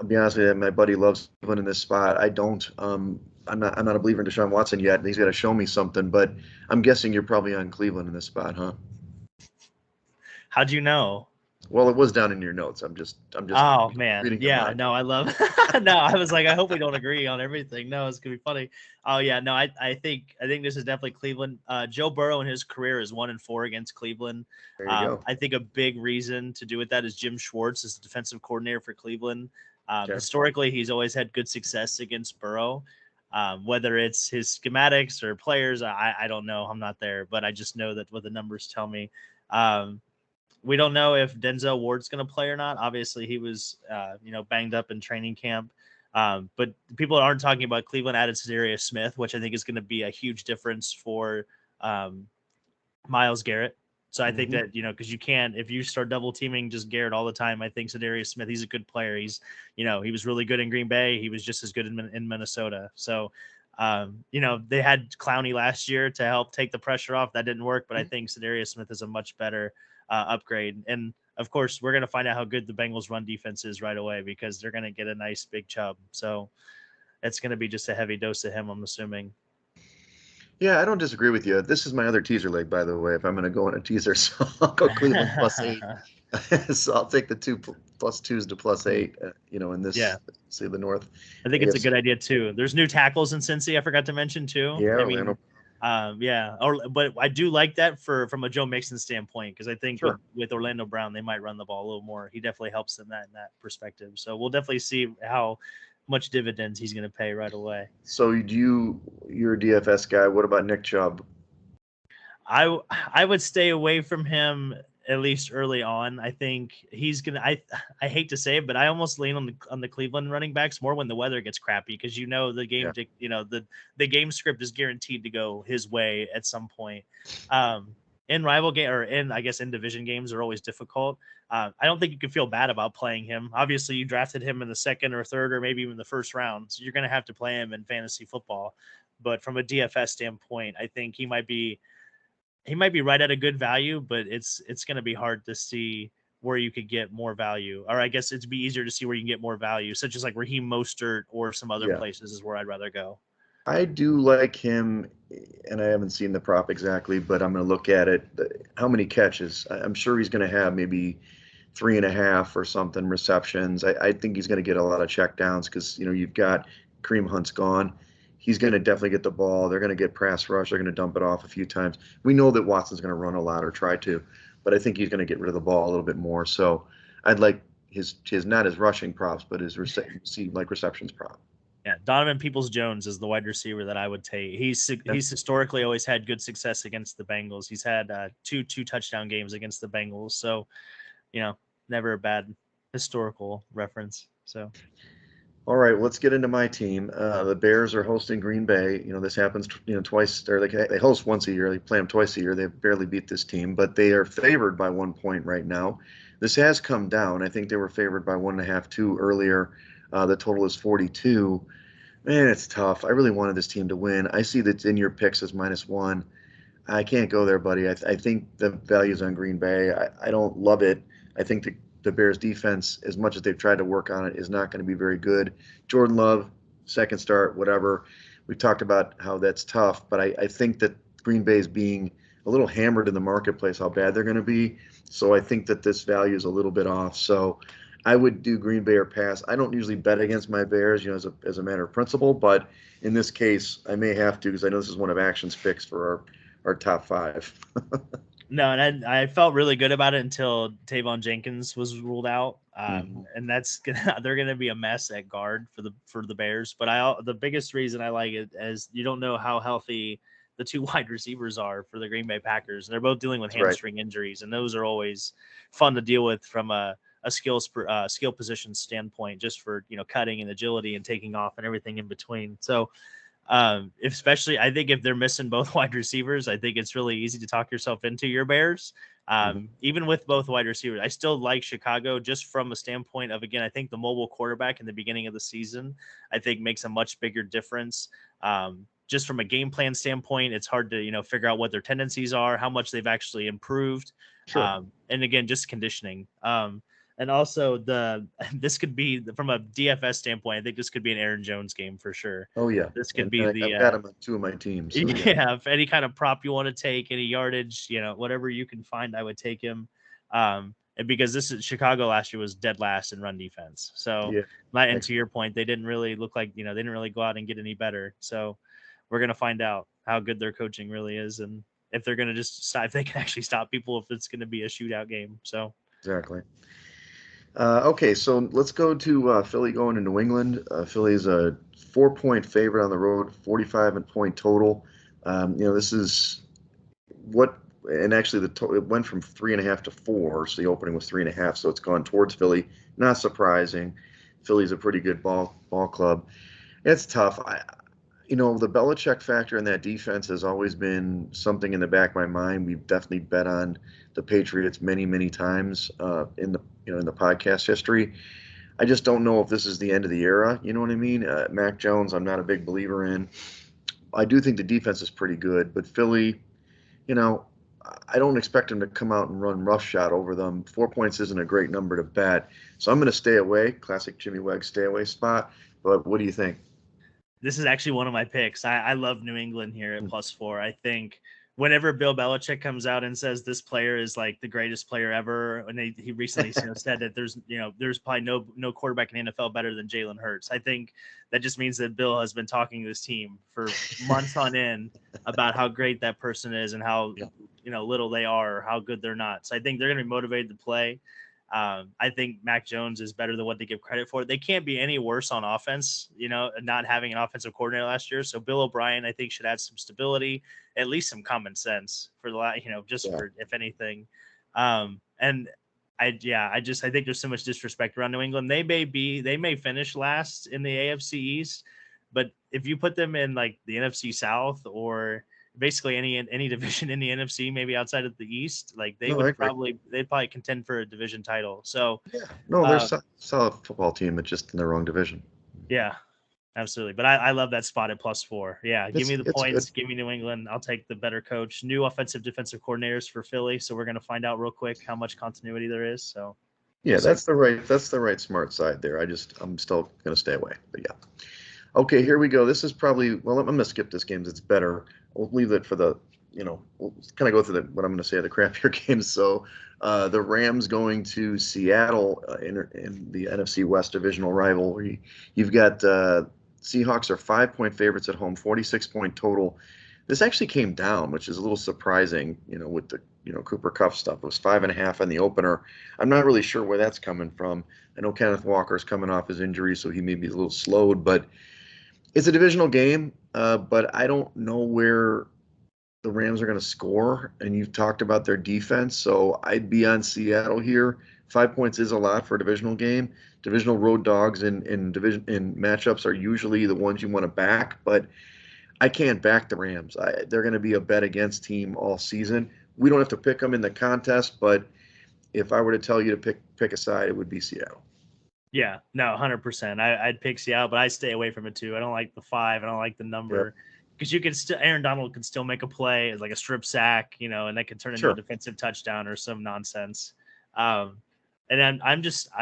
be honest with you, my buddy loves Cleveland in this spot. I don't. I'm not a believer in Deshaun Watson yet, and he's got to show me something. But I'm guessing you're probably on Cleveland in this spot, huh? How'd you know? Well, it was down in your notes. I'm just. Oh man, yeah. No, I love. No, I was like, I hope we don't agree on everything. No, it's gonna be funny. Oh yeah, no, I think this is definitely Cleveland. Joe Burrow in his career is 1-4 against Cleveland. There you go. I think a big reason to do with that is Jim Schwartz is the defensive coordinator for Cleveland. Historically, he's always had good success against Burrow. Whether it's his schematics or players, I don't know. I'm not there, but I just know that what the numbers tell me. We don't know if Denzel Ward's going to play or not. Obviously, he was, banged up in training camp. But people aren't talking about Cleveland added Zadarius Smith, which I think is going to be a huge difference for Myles Garrett. So I think that, because you can't, if you start double teaming just Garrett all the time, I think Zadarius Smith, he's a good player. He's, he was really good in Green Bay. He was just as good in Minnesota. So, they had Clowney last year to help take the pressure off. That didn't work, but I think Zadarius Smith is a much better upgrade. And of course, we're going to find out how good the Bengals run defense is right away because they're going to get a nice big Chubb. So it's going to be just a heavy dose of him, I'm assuming. Yeah, I don't disagree with you. This is my other teaser leg, by the way, if I'm going to go on a teaser. So I'll go Cleveland plus 8. So I'll take the 2 plus 2s to plus 8, in this, see the North. I think it's a good idea too. There's new tackles in Cincy. I forgot to mention too. Yeah. I mean, but I do like that from a Joe Mixon standpoint, because I think with Orlando Brown, they might run the ball a little more. He definitely helps them in that perspective. So we'll definitely see how much dividends he's going to pay right away. So you're a DFS guy. What about Nick Chubb? I would stay away from him at least early on. I think he's gonna. I hate to say it, but I almost lean on the Cleveland running backs more when the weather gets crappy, because the game, the game script is guaranteed to go his way at some point. in rival game or in, I guess, in division games are always difficult. I don't think you can feel bad about playing him. Obviously, you drafted him in the second or third or maybe even the first round, so you're going to have to play him in fantasy football. But from a DFS standpoint, I think he might be right at a good value, but it's going to be hard to see where you could get more value, or I guess it'd be easier to see where you can get more value, such as like Raheem Mostert or some other Yeah. places is where I'd rather go. I do like him, and I haven't seen the prop exactly, but I'm going to look at it. How many catches? I'm sure he's going to have maybe 3.5 or something receptions. I think he's going to get a lot of checkdowns because, you've got Kareem Hunt's gone. He's going to definitely get the ball. They're going to get pass rush. They're going to dump it off a few times. We know that Watson's going to run a lot or try to, but I think he's going to get rid of the ball a little bit more. So I'd like his not his rushing props, but his receptions prop. Yeah, Donovan Peoples-Jones is the wide receiver that I would take. He's historically always had good success against the Bengals. He's had two touchdown games against the Bengals, so never a bad historical reference. So, all right, let's get into my team. The Bears are hosting Green Bay. This happens, twice. Or they host once a year. They play them twice a year. They barely beat this team, but they are favored by 1 point right now. This has come down. I think they were favored by 1.5, 2 earlier. The total is 42. Man, it's tough. I really wanted this team to win. I see that's in your picks as -1. I can't go there, buddy. I think the value's on Green Bay. I don't love it. I think the Bears defense, as much as they've tried to work on it, is not going to be very good. Jordan Love, second start, whatever. We've talked about how that's tough, but I think that Green Bay is being a little hammered in the marketplace, how bad they're going to be. So I think that this value is a little bit off. So I would do Green Bay or pass. I don't usually bet against my Bears, as a matter of principle, but in this case, I may have to because I know this is one of Action's picks for our top 5. No, and I felt really good about it until Tavon Jenkins was ruled out, and they're gonna be a mess at guard for the Bears. But the biggest reason I like it is you don't know how healthy the two wide receivers are for the Green Bay Packers. They're both dealing with hamstring injuries, and those are always fun to deal with from a skill position standpoint, just for cutting and agility and taking off and everything in between. So. Especially, I think if they're missing both wide receivers, I think it's really easy to talk yourself into your Bears. Even with both wide receivers, I still like Chicago just from a standpoint of, again, I think the mobile quarterback in the beginning of the season, I think makes a much bigger difference. Just from a game plan standpoint, it's hard to, figure out what their tendencies are, how much they've actually improved. Sure. And again, just conditioning. And also this could be from a DFS standpoint, I think this could be an Aaron Jones game for sure. Oh yeah, This could be I've got him on 2 of my teams. So yeah. If any kind of prop you want to take, any yardage, whatever you can find, I would take him. And because this is Chicago last year was dead last in run defense. So and to your point, they didn't really look like they didn't really go out and get any better. So we're gonna find out how good their coaching really is, and if they're gonna if they can actually stop people, if it's gonna be a shootout game. So exactly. Okay, so let's go to Philly going to New England. Philly's a 4-point favorite on the road, 45-point total. This is and actually it went from 3.5 to 4, so the opening was 3.5, so it's gone towards Philly. Not surprising. Philly's a pretty good ball club. It's tough. The Belichick factor in that defense has always been something in the back of my mind. We've definitely bet on the Patriots many, many times in the podcast history. I just don't know if this is the end of the era. You know what I mean? Mac Jones, I'm not a big believer in. I do think the defense is pretty good, but Philly, I don't expect him to come out and run roughshod over them. 4 points isn't a great number to bet, so I'm going to stay away. Classic Jimmy Wegg stay away spot. But what do you think? This is actually one of my picks. I love New England here at +4. I think whenever Bill Belichick comes out and says this player is like the greatest player ever, and he recently said that there's probably no quarterback in the NFL better than Jalen Hurts. I think that just means that Bill has been talking to this team for months on end about how great that person is and how little they are or how good they're not. So I think they're going to be motivated to play. I think Mac Jones is better than what they give credit for. They can't be any worse on offense, not having an offensive coordinator last year. So Bill O'Brien, I think, should add some stability, at least some common sense for for if anything. And I think there's so much disrespect around New England. They may finish last in the AFC East, but if you put them in like the NFC South or basically any division in the NFC, maybe outside of the East, like No, I agree. they'd probably contend for a division title. So Yeah. No, they're uh, solid football team, but just in the wrong division. yeah, absolutely. But I love that spot at +4. Yeah, give me the It's good. points. Give me New England. I'll take the better coach. New offensive defensive coordinators for Philly. So we're gonna find out real quick how much continuity there is. So we'll Yeah, see. that's the right smart side there. I'm still gonna stay away. But yeah. Okay, here we go. This is probably, well, I'm gonna skip this game. It's better. We'll leave it for we'll kind of go through what I'm gonna say, the crappier games. So the Rams going to Seattle in the NFC West divisional rivalry. You've got Seahawks are 5-point favorites at home, 46-point total. This actually came down, which is a little surprising, with the Cooper Kupp stuff. It was 5.5 in the opener. I'm not really sure where that's coming from. I know Kenneth Walker's coming off his injury, so he may be a little slowed, but it's a divisional game. But I don't know where the Rams are going to score, and you've talked about their defense, so I'd be on Seattle here. 5 points is a lot for a divisional game. Divisional road dogs in matchups are usually the ones you want to back, but I can't back the Rams. They're going to be a bet against team all season. We don't have to pick them in the contest, but if I were to tell you to pick a side, it would be Seattle. Yeah, no, 100%. I'd pick Seattle, but I stay away from it too. I don't like the 5. I don't like the number because you can still Aaron Donald can still make a play as like a strip sack, and that could turn into a defensive touchdown or some nonsense. And then I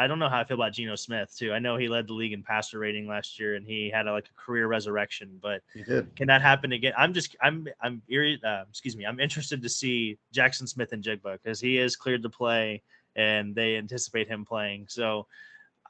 don't know how I feel about Geno Smith too. I know he led the league in passer rating last year and he had a career resurrection, but He did. Can that happen again? I'm interested to see Jackson Smith and Jigba because he is cleared to play and they anticipate him playing. So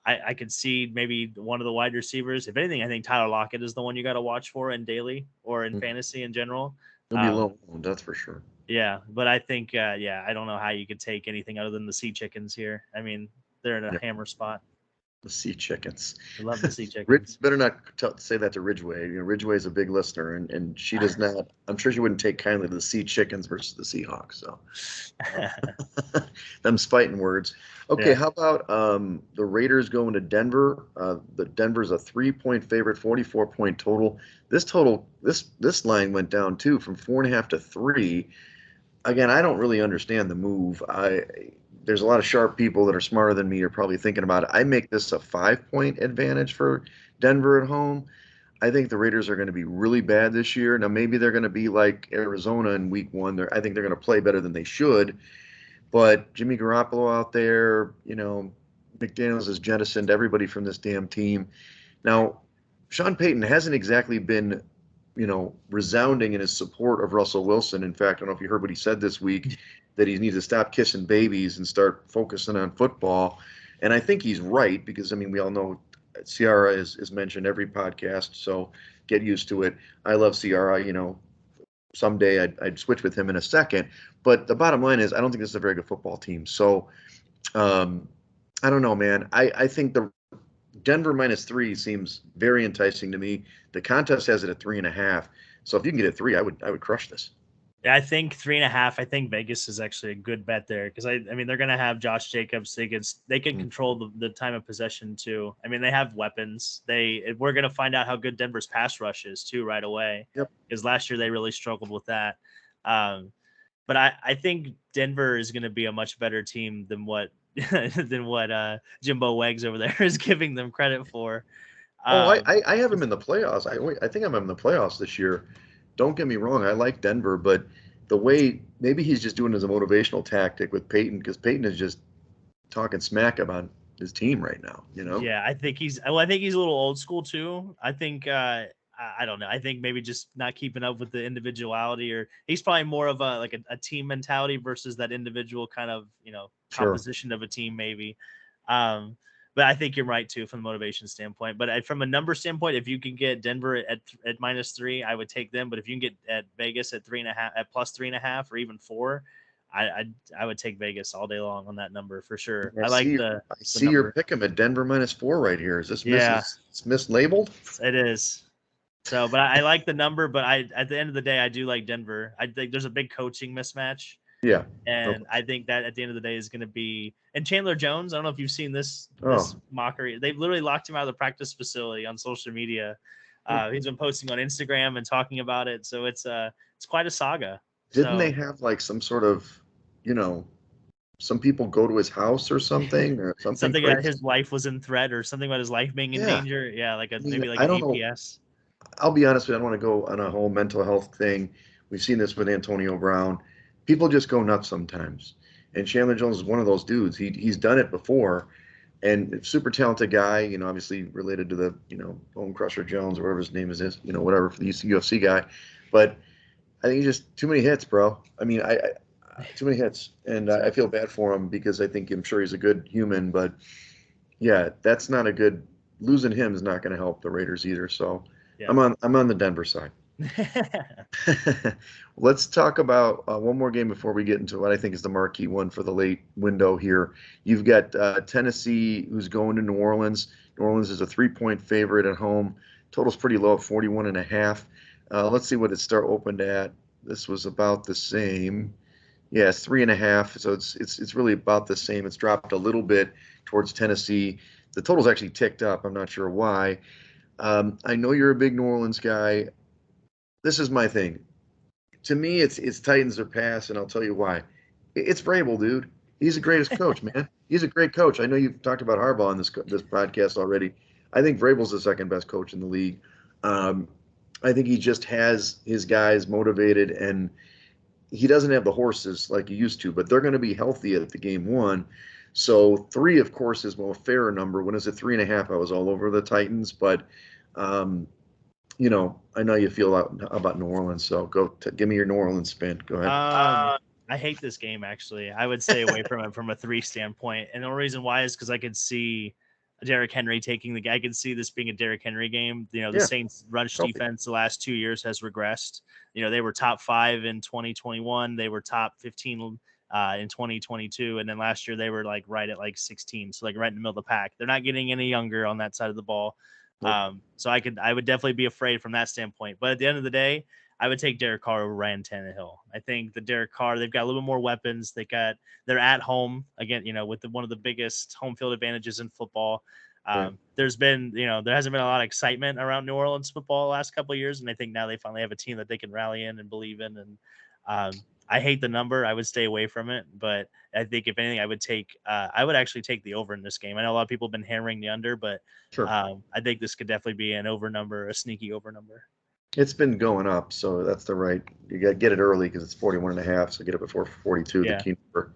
I could see maybe one of the wide receivers. If anything, I think Tyler Lockett is the one you got to watch for in daily or in fantasy in general. He'll be low, that's for sure. Yeah, but I think, I don't know how you could take anything other than the Sea Chickens here. I mean, they're in a hammer spot. The Sea Chickens. I love the Sea Chickens. Rich, better not say that to Ridgeway. Ridgeway is a big listener, and she does not. I'm sure she wouldn't take kindly to the Sea Chickens versus the Seahawks. So, them's fighting words. Okay, how about the Raiders going to Denver? The Denver's a 3-point favorite, 44-point total. This line went down too from 4.5 to 3. Again, I don't really understand the move. There's a lot of sharp people that are smarter than me are probably thinking about it. I make this a 5-point advantage for Denver at home. I think the Raiders are going to be really bad this year. Now, maybe they're going to be like Arizona in week 1. I think they're going to play better than they should. But Jimmy Garoppolo out there, McDaniels has jettisoned everybody from this damn team. Now, Sean Payton hasn't exactly been resounding in his support of Russell Wilson. In fact, I don't know if you heard what he said this week, that he needs to stop kissing babies and start focusing on football. And I think he's right because, we all know Ciara is mentioned every podcast, so get used to it. I love Ciara, someday I'd switch with him in a second. But the bottom line is I don't think this is a very good football team. So I don't know, man. I think the Denver -3 seems very enticing to me. The contest has it at 3.5. So if you can get it 3, I would crush this. Yeah, I think 3.5. I think Vegas is actually a good bet there because I mean they're gonna have Josh Jacobs. They can control the time of possession too. I mean they have weapons. We're gonna find out how good Denver's pass rush is too right away. Yep. Because last year they really struggled with that. But I think Denver is gonna be a much better team than what Jimbo Wegs over there is giving them credit for. I have him in the playoffs. I think I'm in the playoffs this year. Don't get me wrong. I like Denver, but the way maybe he's just doing it as a motivational tactic with Peyton because Peyton is just talking smack about his team right now. Yeah, I think he's a little old school too. I think I don't know. I think maybe just not keeping up with the individuality, or he's probably more of a team mentality versus that individual kind of composition of a team maybe. But I think you're right too from the motivation standpoint. But from a number standpoint, if you can get Denver at -3, I would take them. But if you can get at Vegas at 3.5, at +3.5, or even 4, I would take Vegas all day long on that number for sure. I see your pick 'em at Denver -4 right here. Is this mislabeled? It is. So, but I like the number. But at the end of the day, I do like Denver. I think there's a big coaching mismatch. Yeah. And I think that at the end of the day is going to be, and Chandler Jones, I don't know if you've seen this mockery. They've literally locked him out of the practice facility on social media He's been posting on Instagram and talking about it. So it's quite a saga. Didn't they So have like some sort of, some people go to his house or something something that crazy? his life was in threat or something about his life being in Yeah. danger. Yeah, like I mean, maybe like I an don't know. APS. I'll be honest with you. I don't want to go on a whole mental health thing. We've seen this with Antonio Brown. People just go nuts sometimes. And Chandler Jones is one of those dudes. He's done it before, and super talented guy. Obviously related to the Bone Crusher Jones or whatever his name is. Whatever, for the UFC guy. But I think he's just too many hits, bro. I mean, I too many hits, and I feel bad for him because I'm sure he's a good human, but yeah, that's not a good. Losing him is not going to help the Raiders either. So Yeah. I'm on the Denver side. Let's talk about one more game before we get into what I think is the marquee one for the late window here. You've got Tennessee, who's going to New Orleans. New Orleans is a 3-point favorite at home. Total's pretty low at 41.5. Let's see what it opened at. This was about the same. Yeah, it's 3.5. So it's really about the same. It's dropped a little bit towards Tennessee. The total's actually ticked up. I'm not sure why. I know you're a big New Orleans guy. This is my thing. To me, it's Titans or pass, and I'll tell you why. It's Vrabel, dude. He's the greatest coach, man. He's a great coach. I know you've talked about Harbaugh on this podcast already. I think Vrabel's the second best coach in the league. I think he just has his guys motivated, and he doesn't have the horses like he used to, but they're going to be healthy at the game one. So 3, of course, is a fairer number. When is it 3.5? I was all over the Titans, but I know you feel about New Orleans, so give me your New Orleans spin. Go ahead. I hate this game, actually. I would stay away from it from a 3 standpoint. And the only reason why is because I could see Derrick Henry taking the game. I could see this being a Derrick Henry game. The Yeah. Saints' rush Healthy. defense the last 2 years has regressed. They were top 5 in 2021. They were top 15 in 2022. And then last year they were like right at like 16. So like right in the middle of the pack. They're not getting any younger on that side of the ball. Nope. So I would definitely be afraid from that standpoint. But at the end of the day, I would take Derek Carr over Ryan Tannehill. I think the Derek Carr, they've got a little bit more weapons. They're at home again, with one of the biggest home field advantages in football. Right. There hasn't been a lot of excitement around New Orleans football the last couple of years, and I think now they finally have a team that they can rally in and believe in. And I hate the number. I would stay away from it, but I think if anything, I would actually take the over in this game. I know a lot of people have been hammering the under, but Sure. I think this could definitely be an over number, a sneaky over number. It's been going up, so that's the right. You got to get it early because it's 41.5. So get it before 42. Yeah. The key number.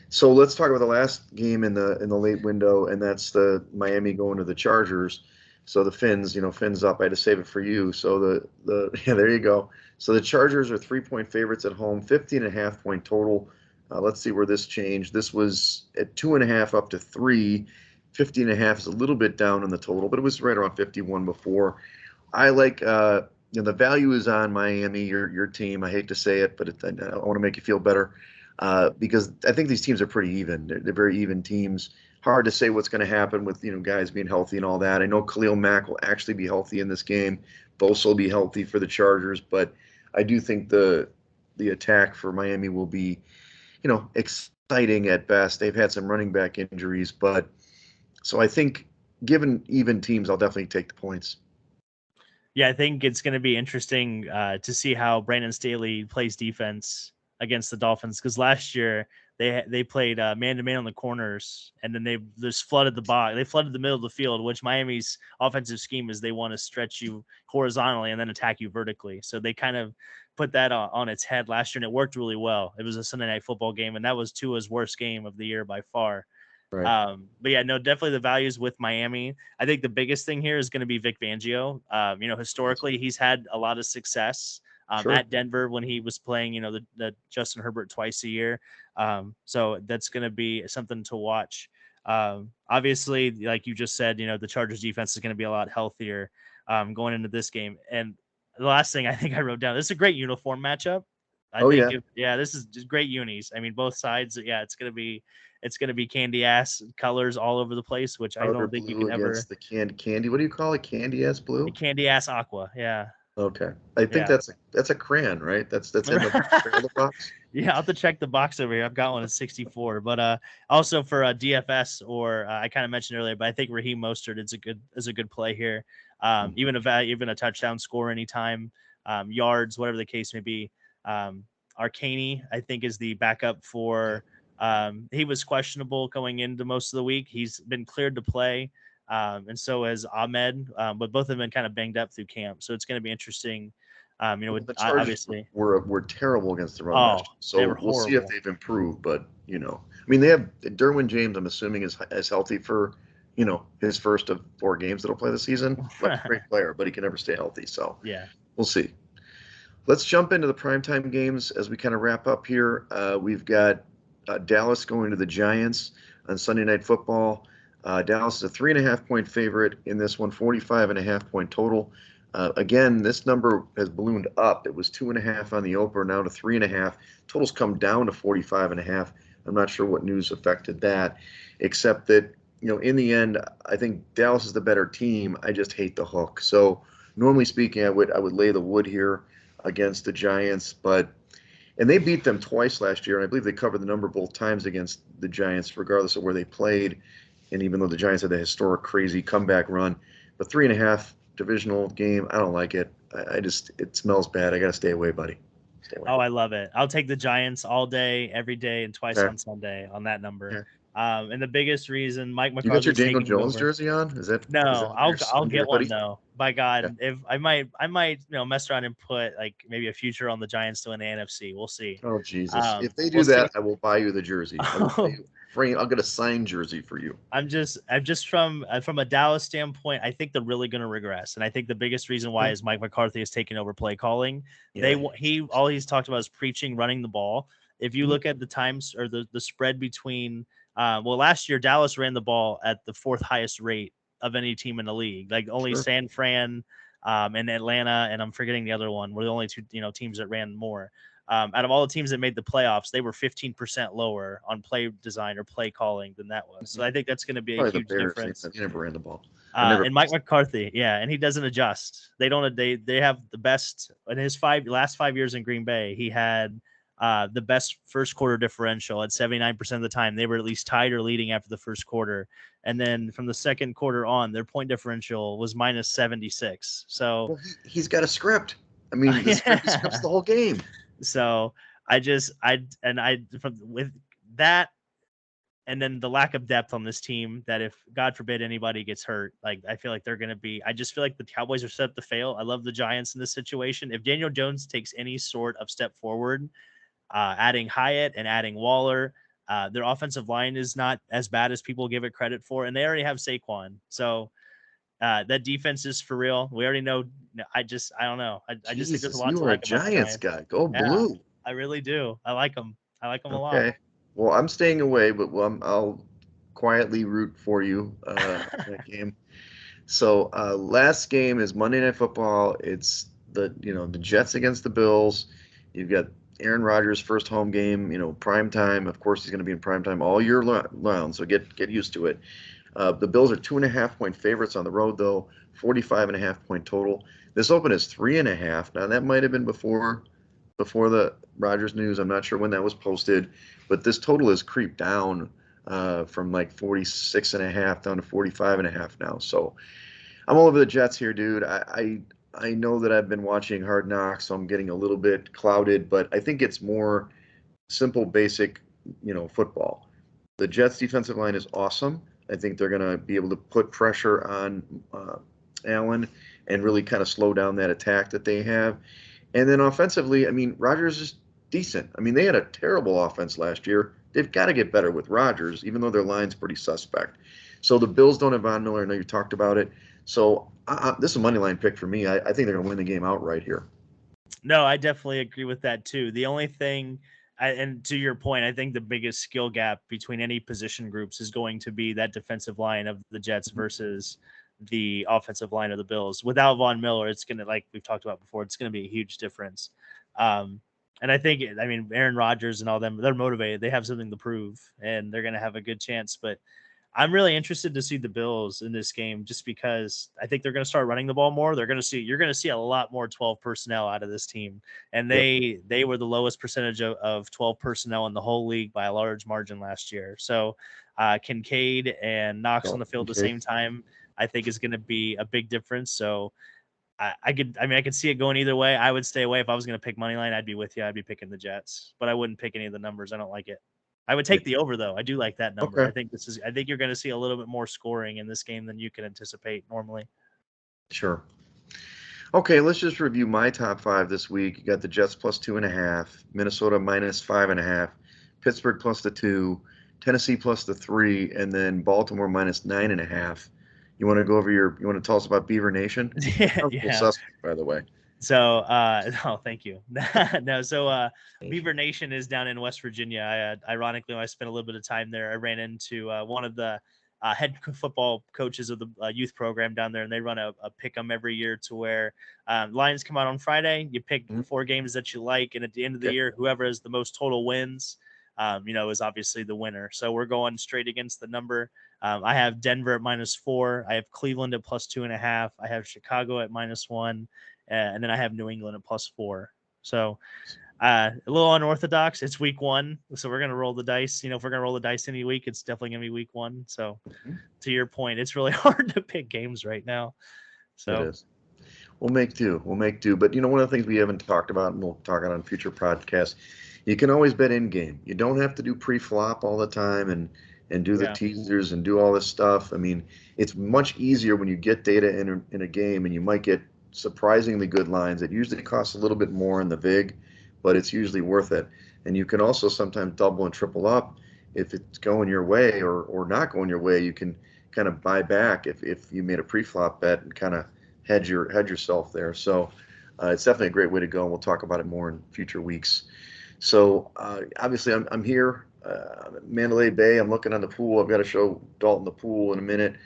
So let's talk about the last game in the late window, and that's the Miami going to the Chargers. So the Fins, Fins up. I had to save it for you. So yeah, there you go. So the Chargers are 3-point favorites at home, 15.5 point total. Let's see where this changed. This was at 2.5 up to 3. 15.5 is a little bit down on the total, but it was right around 51 before. I like, the value is on Miami, your team. I hate to say it, but I want to make you feel better because I think these teams are pretty even. They're very even teams. Hard to say what's going to happen with guys being healthy and all that. I know Khalil Mack will actually be healthy in this game. Bosa will be healthy for the Chargers, but I do think the attack for Miami will be, exciting at best. They've had some running back injuries, but so I think given even teams, I'll definitely take the points. Yeah, I think it's going to be interesting to see how Brandon Staley plays defense against the Dolphins, because last year they played man-to-man on the corners, and then they just flooded the box. They flooded the middle of the field, which Miami's offensive scheme is they want to stretch you horizontally and then attack you vertically. So they kind of put that on its head last year, and it worked really well. It was a Sunday night football game, and that was Tua's worst game of the year by far. Right. But yeah, no, definitely the values with Miami. I think the biggest thing here is going to be Vic Fangio. Historically, he's had a lot of success Sure. at Denver when he was playing, the Justin Herbert twice a year. So that's going to be something to watch. Obviously, like you just said, the Chargers defense is going to be a lot healthier going into this game. And the last thing I think I wrote down, this is a great uniform matchup. This is just great unis. I mean, both sides. Yeah, it's gonna be candy ass colors all over the place, which I Powder don't think you blue can ever. against the candy. What do you call it? Candy ass blue? Candy ass aqua. Yeah. Okay. I think Yeah. that's a crayon, right? That's in the box. Yeah, I'll have to check the box over here. I've got one at 64, but also for DFS or I kind of mentioned earlier, but I think Raheem Mostert is a good play here. even a touchdown score anytime, yards, whatever the case may be. Arcaney, I think, is the backup for. He was questionable going into most of the week. He's been cleared to play, and so has Ahmed. But both of them been kind of banged up through camp, so it's going to be interesting. With the Chargers obviously were terrible against the run last year. So we'll see if they've improved. But I mean, they have Derwin James. I'm assuming is healthy for his first of 4 games that'll play the season. Like a great player, but he can never stay healthy. So yeah, we'll see. Let's jump into the primetime games as we kind of wrap up here. We've got Dallas going to the Giants on Sunday Night Football. Dallas is a 3.5-point favorite in this one, 45.5-point total. Again, this number has ballooned up. It was 2.5 on the opener, now to 3.5. Total's come down to 45.5. I'm not sure what news affected that, except that in the end, I think Dallas is the better team. I just hate the hook. So normally speaking, I would lay the wood here against the Giants, and they beat them twice last year, and I believe they covered the number both times against the Giants, regardless of where they played. And even though the Giants had a historic, crazy comeback run, but 3.5 divisional game, I don't like it. It smells bad. I got to stay away, buddy. Stay away. Oh, I love it. I'll take the Giants all day, every day, and twice on Sunday on that number. And the biggest reason Mike McCarthy. You got your Daniel Jones jersey on? Is that no? I'll get one hoodie? though. By God, if I might mess around and put like maybe a future on the Giants to win the NFC. We'll see. Oh Jesus! If they do that, I will buy you the jersey. I'll get a signed jersey for you. I'm just from a Dallas standpoint, I think they're really going to regress, and I think the biggest reason why is Mike McCarthy has taken over play calling. Yeah. All he's talked about is preaching, running the ball. If you look at the times or the spread between, last year Dallas ran the ball at the 4th highest rate of any team in the league. Like only San Fran, and Atlanta, and I'm forgetting the other one, were the only 2 teams that ran more. Out of all the teams that made the playoffs, they were 15% lower on play design or play calling than that was. So I think that's going to be a huge difference. He never ran the ball. And Mike McCarthy, and he doesn't adjust. They don't. They have the best in his last 5 years in Green Bay. He had the best first quarter differential at 79% of the time. They were at least tied or leading after the first quarter, and then from the second quarter on, their point differential was minus 76. So he's got a script. I mean, the script's the whole game. So with that, and then the lack of depth on this team, that if God forbid anybody gets hurt, like I feel like they're going to be, I just feel like the Cowboys are set up to fail. I love the Giants in this situation. If Daniel Jones takes any sort of step forward, adding Hyatt and adding Waller, their offensive line is not as bad as people give it credit for. And they already have Saquon. So that defense is for real. We already know. I don't know. I just think there's a lot to like about the Giants guy. Go blue. Yeah, I really do. I like them. I like them a lot. Okay. Well, I'm staying away, but I'll quietly root for you in that game. So last game is Monday Night Football. It's the Jets against the Bills. You've got Aaron Rodgers' first home game. Prime time. Of course, he's going to be in prime time all year long. So get used to it. The Bills are 2.5-point favorites on the road, though. 45.5-point total. This open is 3.5. Now that might have been before the Rodgers news. I'm not sure when that was posted, but this total has creeped down from like 46.5 down to 45.5 now. So I'm all over the Jets here, dude. I know that I've been watching Hard Knocks, so I'm getting a little bit clouded, but I think it's more simple, basic, football. The Jets defensive line is awesome. I think they're going to be able to put pressure on Allen and really kind of slow down that attack that they have. And then offensively, I mean, Rodgers is decent. I mean, they had a terrible offense last year. They've got to get better with Rodgers, even though their line's pretty suspect. So the Bills don't have Von Miller. I know you talked about it. So this is a money line pick for me. I think they're going to win the game outright here. No, I definitely agree with that too. The only thing, and to your point, I think the biggest skill gap between any position groups is going to be that defensive line of the Jets versus the offensive line of the Bills. Without Von Miller, it's going to, like we've talked about before, it's going to be a huge difference. And I think, Aaron Rodgers and all them, they're motivated. They have something to prove, and they're going to have a good chance. But I'm really interested to see the Bills in this game, just because I think they're going to start running the ball more. You're going to see a lot more 12 personnel out of this team. And they were the lowest percentage of 12 personnel in the whole league by a large margin last year. So Kincaid and Knox on the field at the same time. I think is going to be a big difference. So I could see it going either way. I would stay away. If I was going to pick money line, I'd be with you. I'd be picking the Jets, but I wouldn't pick any of the numbers. I don't like it. I would take the over though. I do like that number. Okay. I think you're going to see a little bit more scoring in this game than you can anticipate normally. Sure. Okay, let's just review my top 5 this week. You got the Jets plus 2.5, Minnesota minus 5.5, Pittsburgh plus the 2, Tennessee plus the 3, and then Baltimore minus 9.5. You want to go over you want to tell us about Beaver Nation? Yeah. Suspect, by the way. So, no, thank you. No, so Beaver Nation is down in West Virginia. Ironically, when I spent a little bit of time there, I ran into one of the head football coaches of the youth program down there, and they run a pick 'em every year to where Lions come out on Friday. You pick 4 games that you like, and at the end of the year, whoever has the most total wins, is obviously the winner. So we're going straight against the number. I have Denver at -4. I have Cleveland at plus 2.5. I have Chicago at -1. And then I have New England at +4. So a little unorthodox. It's week 1. So we're going to roll the dice. If we're going to roll the dice any week, it's definitely going to be week 1. So to your point, it's really hard to pick games right now. So it is. We'll make do. But, one of the things we haven't talked about, and we'll talk about on future podcasts, you can always bet in game. You don't have to do pre-flop all the time and do the teasers and do all this stuff. I mean, it's much easier when you get data in a game, and you might get surprisingly good lines. It usually costs a little bit more in the VIG, but it's usually worth it. And you can also sometimes double and triple up if it's going your way or not going your way. You can kind of buy back if you made a pre-flop bet and kind of hedge yourself there. So it's definitely a great way to go, and we'll talk about it more in future weeks. So obviously I'm here, Mandalay Bay. I'm looking on the pool. I've got to show Dalton the pool in a minute.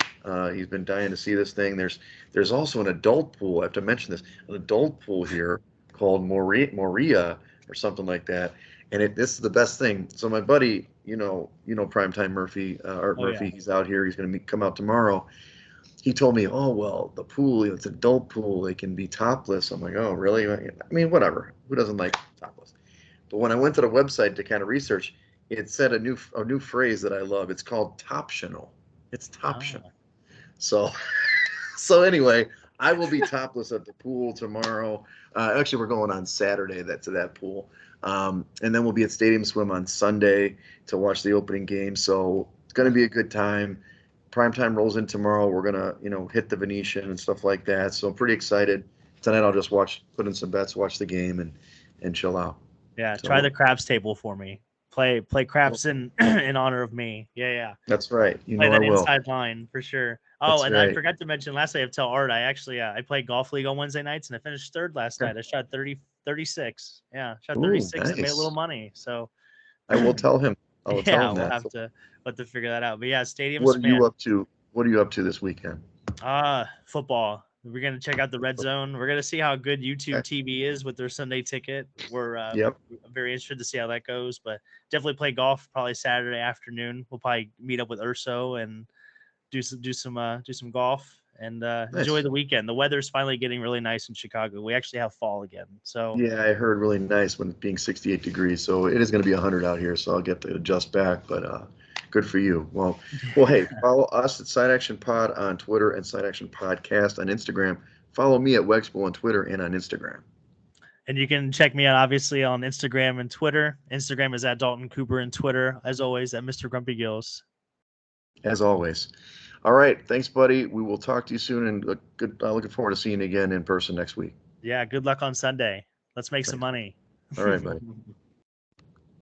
He's been dying to see this thing. There's also an adult pool. I have to mention this, an adult pool here called Moria or something like that. And this is the best thing. So my buddy, Primetime Murphy, Art Murphy, he's out here. He's going to come out tomorrow. He told me, oh, well, the pool, it's an adult pool. They can be topless. I'm like, oh, really? I mean, whatever. Who doesn't like topless? But when I went to the website to kind of research, it said a new phrase that I love. It's called toptional. It's toptional. So anyway, I will be topless at the pool tomorrow. Actually, we're going on Saturday to that pool. And then we'll be at Stadium Swim on Sunday to watch the opening game. So it's going to be a good time. Primetime rolls in tomorrow. We're going to, hit the Venetian and stuff like that. So I'm pretty excited. Tonight I'll just put in some bets, watch the game, and chill out. Yeah, try the craps table for me. Play craps in honor of me. Yeah. That's right. Play that inside line for sure. Oh, That's and right. I forgot to mention, lastly, I have to tell Art, I actually I played golf league on Wednesday nights, and I finished 3rd last night. I shot 36. Yeah, shot 36 nice. and made a little money. So I will tell him. Tell him that. We'll have to figure that out. But yeah, Stadium. What are you up to? What are you up to this weekend? Football. We're going to check out the Red Zone. We're going to see how good YouTube TV is with their Sunday ticket. We're very interested to see how that goes, but definitely play golf probably Saturday afternoon. We'll probably meet up with Urso and do some golf and enjoy the weekend. The weather's finally getting really nice in Chicago. We actually have fall again. So yeah, I heard really nice when it being 68 degrees. So it is going to be 100 out here. So I'll get to adjust back, but good for you. Well, hey, follow us at Side Action Pod on Twitter and Side Action Podcast on Instagram. Follow me at Wegspool on Twitter and on Instagram. And you can check me out, obviously, on Instagram and Twitter. Instagram is at Dalton Cooper, and Twitter, as always, at Mr. Grumpy Gills. As always. All right. Thanks, buddy. We will talk to you soon, and looking forward to seeing you again in person next week. Yeah, good luck on Sunday. Let's make some money. All right, buddy.